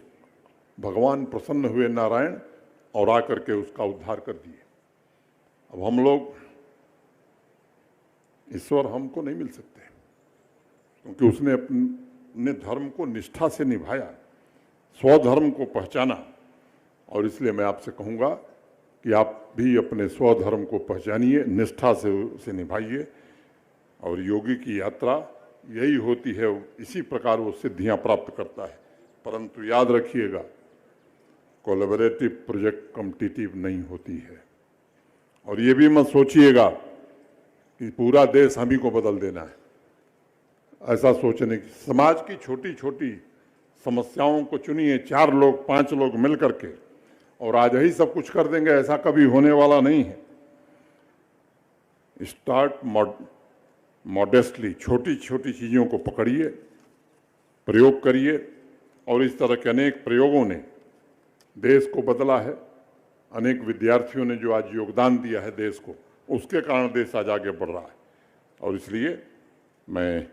भगवान प्रसन्न हुए नारायण और आकर के उसका उद्धार कर दिए। अब हम लोग, ईश्वर हमको नहीं मिल सकते क्योंकि उसने अपने धर्म को निष्ठा से निभाया, स्वधर्म को पहचाना। और इसलिए मैं आपसे कहूँगा कि आप भी अपने स्वधर्म को पहचानिए, निष्ठा से उसे निभाइए। और योगी की यात्रा यही होती है, इसी प्रकार वो सिद्धियां प्राप्त करता है। परंतु याद रखिएगा, कोलैबोरेटिव प्रोजेक्ट कॉम्पिटिटिव नहीं होती है। और ये भी मत सोचिएगा कि पूरा देश हम ही को बदल देना है। ऐसा सोचने की, समाज की छोटी छोटी समस्याओं को चुनिए, 4 लोग 5 लोग मिल करके, और आज ही सब कुछ कर देंगे, ऐसा कभी होने वाला नहीं है। स्टार्ट मॉडेस्टली, छोटी छोटी चीज़ों को पकड़िए, प्रयोग करिए। और इस तरह के अनेक प्रयोगों ने देश को बदला है। अनेक विद्यार्थियों ने जो आज योगदान दिया है देश को, उसके कारण देश आज आगे बढ़ रहा है। और इसलिए मैं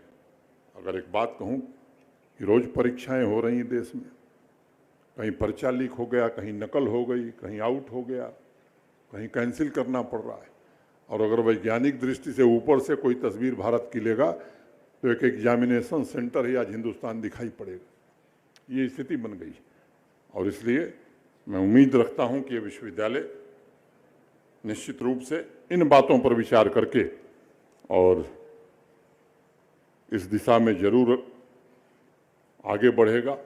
अगर एक बात कहूँ कि रोज़ परीक्षाएं हो रही हैं देश में, कहीं पर्चा लीक हो गया, कहीं नकल हो गई, कहीं आउट हो गया, कहीं कैंसिल करना पड़ रहा है। और अगर वैज्ञानिक दृष्टि से ऊपर से कोई तस्वीर भारत की लेगा तो एक एग्जामिनेशन सेंटर ही आज हिंदुस्तान दिखाई पड़ेगा। ये स्थिति बन गई। और इसलिए मैं उम्मीद रखता हूं कि ये विश्वविद्यालय निश्चित रूप से इन बातों पर विचार करके और इस दिशा में जरूर आगे बढ़ेगा।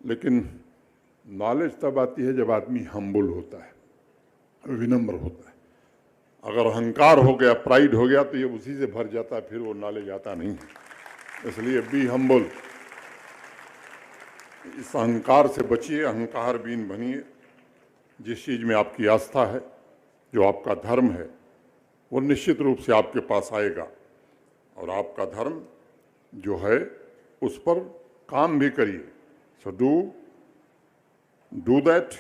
लेकिन नॉलेज तब आती है जब आदमी हम्बल होता है, विनम्र होता है। अगर अहंकार हो गया, प्राइड हो गया, तो ये उसी से भर जाता है, फिर वो नॉलेज आता नहीं है। इसलिए बी हम्बल, इस अहंकार से बचिए, अहंकार बीन बनिए। जिस चीज़ में आपकी आस्था है, जो आपका धर्म है, वो निश्चित रूप से आपके पास आएगा। और आपका धर्म जो है उस पर काम भी करिए। So do that.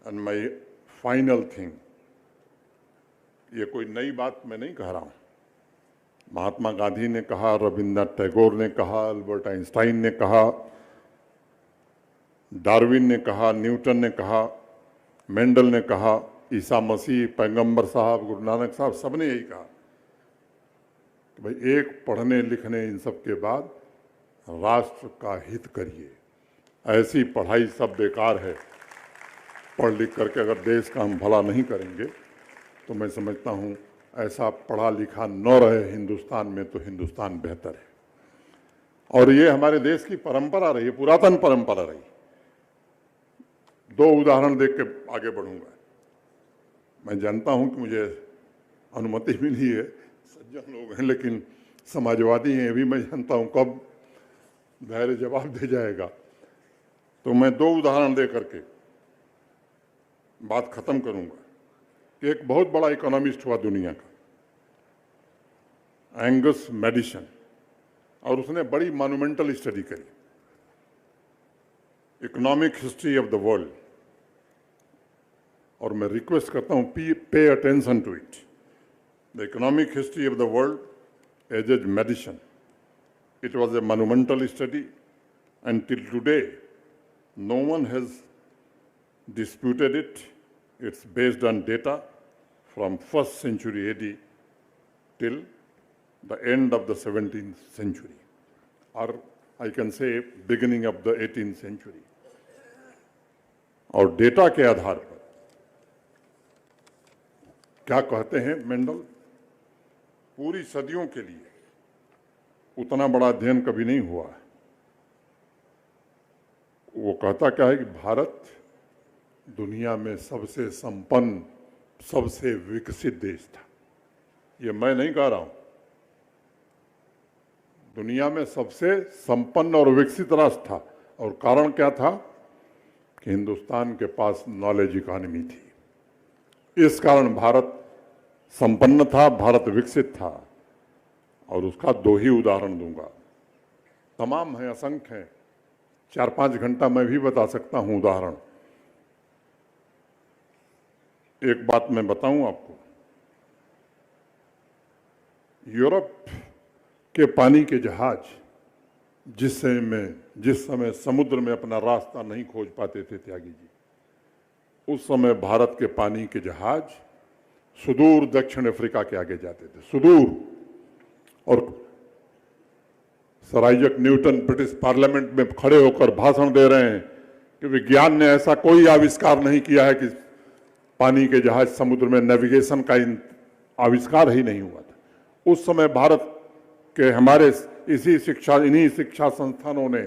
And my final thing, ये कोई नई बात मैं नहीं कह रहा हूँ। महात्मा गांधी ने कहा, रविन्द्रनाथ टैगोर ने कहा, अल्बर्ट आइंस्टाइन ने कहा, डार्विन ने कहा, न्यूटन ने कहा, मेंडल ने कहा, ईसा मसीह, पैगंबर साहब, गुरु नानक साहब, सबने यही कहा कि भाई एक पढ़ने लिखने इन सब के बाद राष्ट्र का हित करिए। ऐसी पढ़ाई सब बेकार है। पढ़ लिख करके अगर देश का हम भला नहीं करेंगे तो मैं समझता हूँ ऐसा पढ़ा लिखा न रहे हिंदुस्तान में तो हिंदुस्तान बेहतर है। और ये हमारे देश की परंपरा रही है, पुरातन परंपरा रही। 2 उदाहरण देख के आगे बढ़ूंगा। मैं जानता हूं कि मुझे अनुमति मिली है, सज्जन लोग हैं, लेकिन समाजवादी हैं, ये भी मैं जानता हूं कब धैर्य जवाब दे जाएगा। तो मैं 2 उदाहरण दे करके बात खत्म करूंगा कि एक बहुत बड़ा इकोनॉमिस्ट हुआ दुनिया का, एंगस मैडिसन, और उसने बड़ी मॉन्यूमेंटल स्टडी करी, economic history of the world. और मैं रिक्वेस्ट करता हूँ, pay attention to it. The economic history of the world as as Maddison, it was a monumental study and till today no one has disputed it. It's based on data from 1st century AD till the end of the 17th century, or I can say beginning of the 18th century. और data के आधार पर क्या कहते हैं Mendel, पूरी सदियों के लिए उतना बड़ा अध्ययन कभी नहीं हुआ है। वो कहता क्या है कि भारत दुनिया में सबसे संपन्न, सबसे विकसित देश था। ये मैं नहीं कह रहा हूं, दुनिया में सबसे संपन्न और विकसित राष्ट्र था। और कारण क्या था कि हिंदुस्तान के पास नॉलेज इकोनॉमी थी। इस कारण भारत संपन्न था, भारत विकसित था। और उसका 2 ही उदाहरण दूंगा, तमाम हैं, असंख्य हैं, 4-5 घंटा मैं भी बता सकता हूं उदाहरण। एक बात मैं बताऊं आपको, यूरोप के पानी के जहाज जिस समय समुद्र में अपना रास्ता नहीं खोज पाते थे त्यागी जी, उस समय भारत के पानी के जहाज सुदूर दक्षिण अफ्रीका के आगे जाते थे, सुदूर। और sir Isaac Newton British parliament में खड़े होकर भाषण दे रहे हैं कि विज्ञान ने ऐसा कोई आविष्कार नहीं किया है कि पानी के जहाज समुद्र में नेविगेशन का आविष्कार ही नहीं हुआ था। उस समय भारत के हमारे इन्हीं शिक्षा संस्थानों ने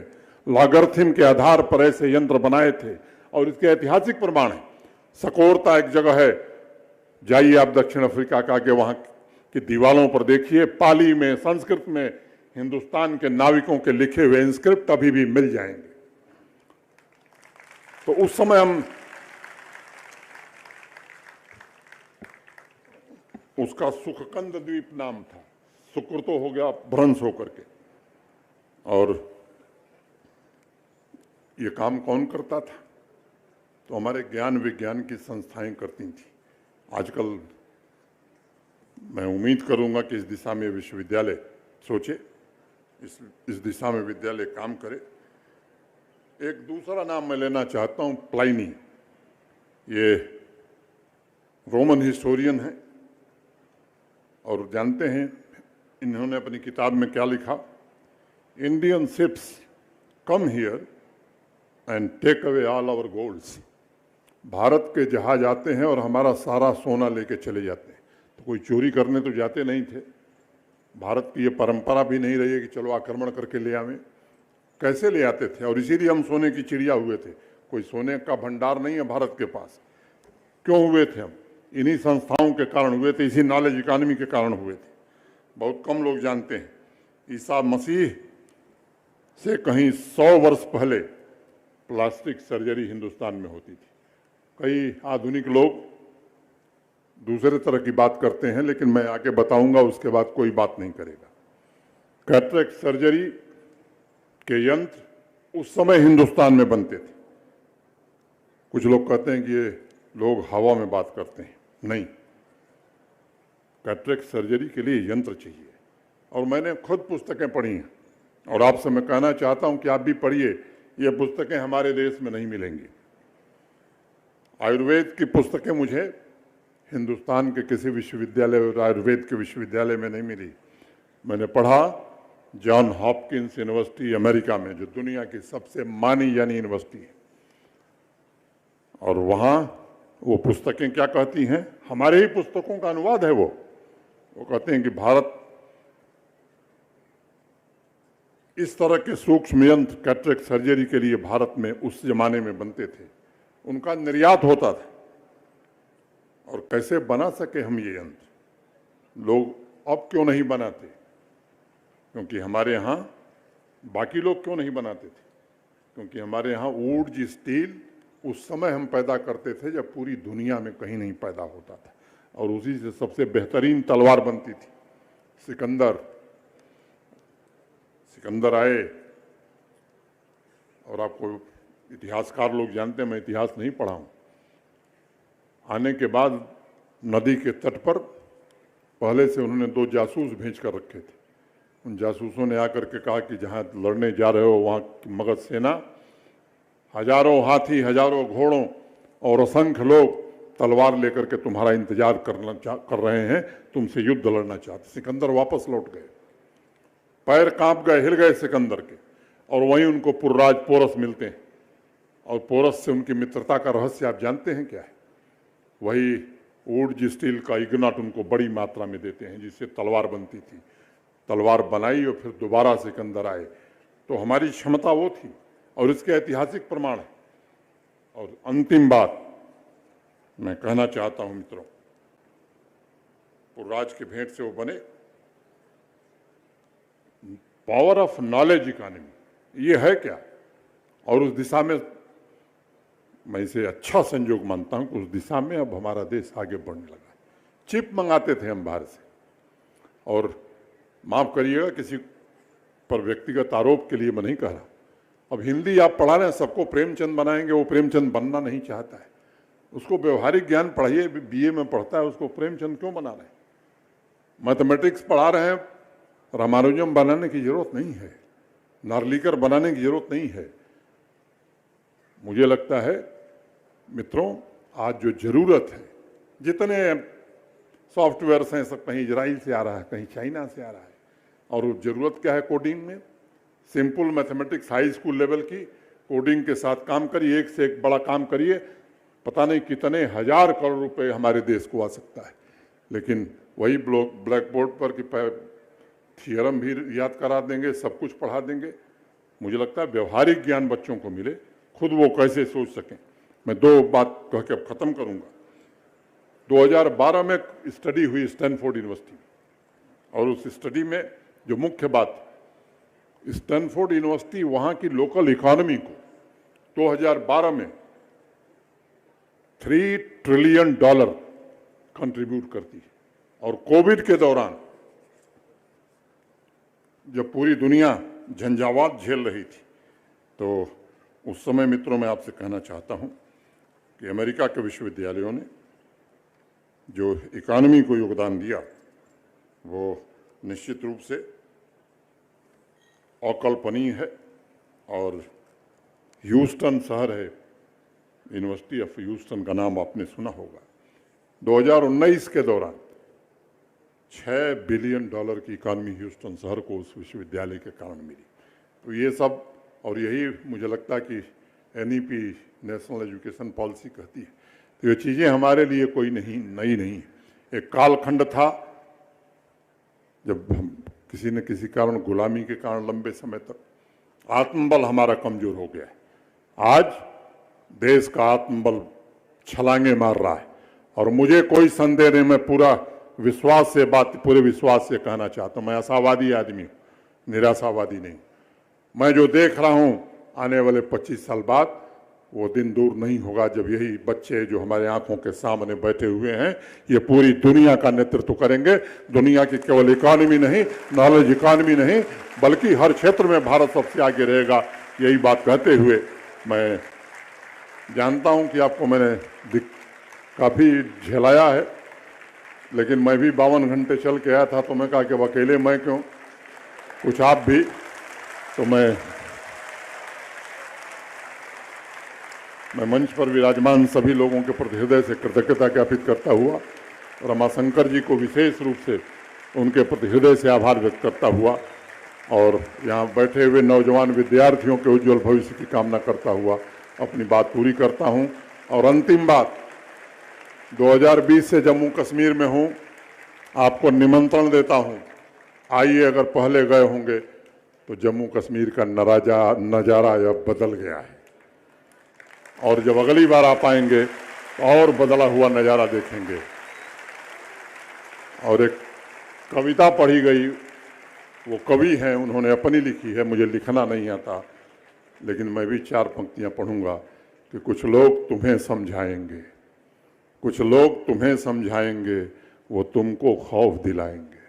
लॉगरिथम के आधार पर ऐसे यंत्र बनाए थे और इसके ऐतिहासिक प्रमाण है। सकोरता एक जगह है, जाइए आप दक्षिण अफ्रीका का आगे, वहां की दीवारों पर देखिए, पाली में, संस्कृत में हिंदुस्तान के नाविकों के लिखे हुए इंस्क्रिप्ट अभी भी मिल जाएंगे। तो उस समय हम उसका सुखकंद द्वीप नाम था, शुक्र तो हो गया भ्रंश होकर के। और ये काम कौन करता था? तो हमारे ज्ञान विज्ञान की संस्थाएं करती थी। आजकल मैं उम्मीद करूंगा कि इस दिशा में विश्वविद्यालय सोचे, इस दिशा में विद्यालय काम करे। एक दूसरा नाम मैं लेना चाहता हूं, प्लाइनी। ये रोमन हिस्टोरियन है और जानते हैं इन्होंने अपनी किताब में क्या लिखा? Indian ships come here and take away all our golds. Bharat के जहाज आते हैं और हमारा सारा सोना लेके चले जाते हैं। तो कोई चोरी करने तो जाते नहीं थे, भारत की ये परंपरा भी नहीं रही है कि चलो आक्रमण करके ले आवें। कैसे ले आते थे? और इसीलिए हम सोने की चिड़िया हुए थे। कोई सोने का भंडार नहीं है भारत के पास। क्यों हुए थे हम? इन्हीं संस्थाओं के कारण हुए थे, इसी नॉलेज इकोनॉमी के कारण हुए थे। बहुत कम लोग जानते हैं, ईसा मसीह से कहीं 100 वर्ष पहले प्लास्टिक सर्जरी हिंदुस्तान में होती थी। कई आधुनिक लोग दूसरे तरह की बात करते हैं, लेकिन मैं आगे बताऊंगा, उसके बाद कोई बात नहीं करेगा। कैटरेक्ट सर्जरी के यंत्र उस समय हिंदुस्तान में बनते थे। कुछ लोग कहते हैं कि ये लोग हवा में बात करते हैं, नहीं, कैटरेक्ट सर्जरी के लिए यंत्र चाहिए। और मैंने खुद पुस्तकें पढ़ी हैं और आपसे मैं कहना चाहता हूं कि आप भी पढ़िए। ये पुस्तकें हमारे देश में नहीं मिलेंगी। आयुर्वेद की पुस्तकें मुझे हिंदुस्तान के किसी विश्वविद्यालय और आयुर्वेद के विश्वविद्यालय में नहीं मिली। मैंने पढ़ा जॉन हॉपकिंस यूनिवर्सिटी अमेरिका में, जो दुनिया की सबसे मानी जानी यूनिवर्सिटी है। और वहाँ वो पुस्तकें क्या कहती हैं? हमारे ही पुस्तकों का अनुवाद है वो कहते हैं कि भारत इस तरह के सूक्ष्म यंत्र कैटरेक्ट सर्जरी के लिए भारत में उस जमाने में बनते थे, उनका निर्यात होता था। और कैसे बना सके हम ये यंत्र? लोग अब क्यों नहीं बनाते? क्योंकि हमारे यहाँ बाकी लोग क्यों नहीं बनाते थे? क्योंकि हमारे यहाँ वुड स्टील उस समय हम पैदा करते थे जब पूरी दुनिया में कहीं नहीं पैदा होता था, और उसी से सबसे बेहतरीन तलवार बनती थी। सिकंदर आए, और आपको इतिहासकार लोग जानते हैं, मैं इतिहास नहीं पढ़ा हूँ। आने के बाद नदी के तट पर पहले से उन्होंने 2 जासूस भेज कर रखे थे। उन जासूसों ने आकर के कहा कि जहाँ लड़ने जा रहे हो वहाँ की मगध सेना हजारों हाथी, हजारों घोड़ों और असंख्य लोग तलवार लेकर के तुम्हारा इंतजार कर रहे हैं, तुमसे युद्ध लड़ना चाहते। सिकंदर वापस लौट गए, पैर कांप गए, हिल गए सिकंदर के। और वहीं उनको पुर्राज पोरस मिलते हैं, और पोरस से उनकी मित्रता का रहस्य आप जानते हैं क्या है? वही वुड स्टील का इग्नाट उनको बड़ी मात्रा में देते हैं, जिससे तलवार बनती थी। तलवार बनाई और फिर दोबारा सिकंदर आए। तो हमारी क्षमता वो थी, और इसके ऐतिहासिक प्रमाण है। और अंतिम बात मैं कहना चाहता हूं मित्रों, पुर्राज के भेंट से वो बने पावर ऑफ नॉलेज इकोनॉमी। ये है क्या? और उस दिशा में मैं इसे अच्छा संयोग मानता हूं कि उस दिशा में अब हमारा देश आगे बढ़ने लगा है। चिप मंगाते थे हम बाहर से, और माफ करिएगा किसी पर व्यक्तिगत आरोप के लिए मैं नहीं कह रहा। अब हिंदी आप पढ़ा रहे हैं, सबको प्रेमचंद बनाएंगे, वो प्रेमचंद बनना नहीं चाहता है। उसको व्यवहारिक ज्ञान पढ़ाइए। बीए में पढ़ता है, उसको प्रेमचंद क्यों बना रहे हैं? मैथमेटिक्स पढ़ा रहे हैं, रामानुजम बनाने की जरूरत नहीं है, नार्लिकर बनाने की जरूरत नहीं है। मुझे लगता है मित्रों, आज जो जरूरत है, जितने सॉफ्टवेयर्स हैं सब कहीं इजराइल से आ रहा है, कहीं चाइना से आ रहा है, और जरूरत क्या है कोडिंग में? Simple mathematics high school level की कोडिंग के साथ काम करिए, एक से एक बड़ा काम करिए, पता नहीं कितने हजार करोड़ रुपए हमारे देश को आ सकता है। लेकिन वही ब्लैक बोर्ड पर कि थियरम भी याद करा देंगे, सब कुछ पढ़ा देंगे। मुझे लगता है व्यवहारिक ज्ञान बच्चों को मिले, खुद वो कैसे सोच सकें। मैं दो बात कह के अब खत्म करूंगा। 2012 में स्टडी हुई स्टैनफोर्ड यूनिवर्सिटी, और उस स्टडी में जो मुख्य बात, स्टैनफोर्ड यूनिवर्सिटी वहां की लोकल इकोनॉमी को 2012 में $3 ट्रिलियन कंट्रीब्यूट करती है। और कोविड के दौरान जब पूरी दुनिया झंझावात झेल रही थी, तो उस समय मित्रों मैं आपसे कहना चाहता हूं कि अमेरिका के विश्वविद्यालयों ने जो इकोनॉमी को योगदान दिया वो निश्चित रूप से अकल्पनीय है। और ह्यूस्टन शहर है, यूनिवर्सिटी ऑफ ह्यूस्टन का नाम आपने सुना होगा। 2019 के दौरान $6 बिलियन की इकानमी ह्यूस्टन शहर को उस विश्वविद्यालय के कारण मिली। तो ये सब, और यही मुझे लगता है कि NEP नेशनल एजुकेशन पॉलिसी कहती है। तो ये चीज़ें हमारे लिए कोई नई नहीं है। एक कालखंड था जब हम किसी न किसी कारण, गुलामी के कारण लंबे समय तक आत्मबल हमारा कमजोर हो गया है। आज देश का आत्मबल छलांगे मार रहा है, और मुझे कोई संदेह नहीं, मैं पूरे विश्वास से कहना चाहता हूँ, मैं आशावादी आदमी हूँ, निराशावादी नहीं। मैं जो देख रहा हूँ आने वाले 25 साल बाद, वो दिन दूर नहीं होगा जब यही बच्चे जो हमारे आंखों के सामने बैठे हुए हैं, ये पूरी दुनिया का नेतृत्व करेंगे। दुनिया की केवल इकोनॉमी नहीं, नॉलेज इकोनॉमी नहीं, बल्कि हर क्षेत्र में भारत सबसे आगे रहेगा। यही बात कहते हुए, मैं जानता हूं कि आपको मैंने काफ़ी झेलाया है, लेकिन मैं भी 52 घंटे चल के आया था, तो मैं कहा कि अब अकेले मैं क्यों, कुछ आप भी। तो मैं मंच पर विराजमान सभी लोगों के प्रति हृदय से कृतज्ञता ज्ञापित करता हुआ, रमाशंकर जी को विशेष रूप से उनके प्रति हृदय से आभार व्यक्त करता हुआ, और यहाँ बैठे हुए नौजवान विद्यार्थियों के उज्जवल भविष्य की कामना करता हुआ अपनी बात पूरी करता हूँ। और अंतिम बात, 2020 से जम्मू कश्मीर में हूँ, आपको निमंत्रण देता हूँ, आइए। अगर पहले गए होंगे तो जम्मू कश्मीर का नज़ारा अब बदल गया है, और जब अगली बार आप आएंगे तो और बदला हुआ नज़ारा देखेंगे। और एक कविता पढ़ी गई, वो कवि हैं, उन्होंने अपनी लिखी है, मुझे लिखना नहीं आता, लेकिन मैं भी 4 पंक्तियां पढ़ूंगा कि कुछ लोग तुम्हें समझाएंगे, कुछ लोग तुम्हें समझाएंगे, वो तुमको खौफ दिलाएंगे,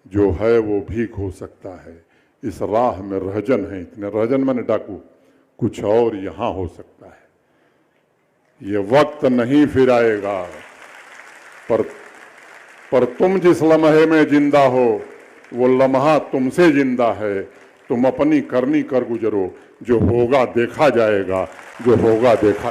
जो है वो भीख हो सकता है, इस राह में रहजन है इतने, रहजन माने डाकू, कुछ और यहाँ हो सकता है। ये वक्त नहीं फिर आएगा, पर तुम जिस लम्हे में जिंदा हो, वो लम्हा तुमसे जिंदा है। तुम अपनी करनी कर गुजरो, जो होगा देखा जाएगा, जो होगा देखा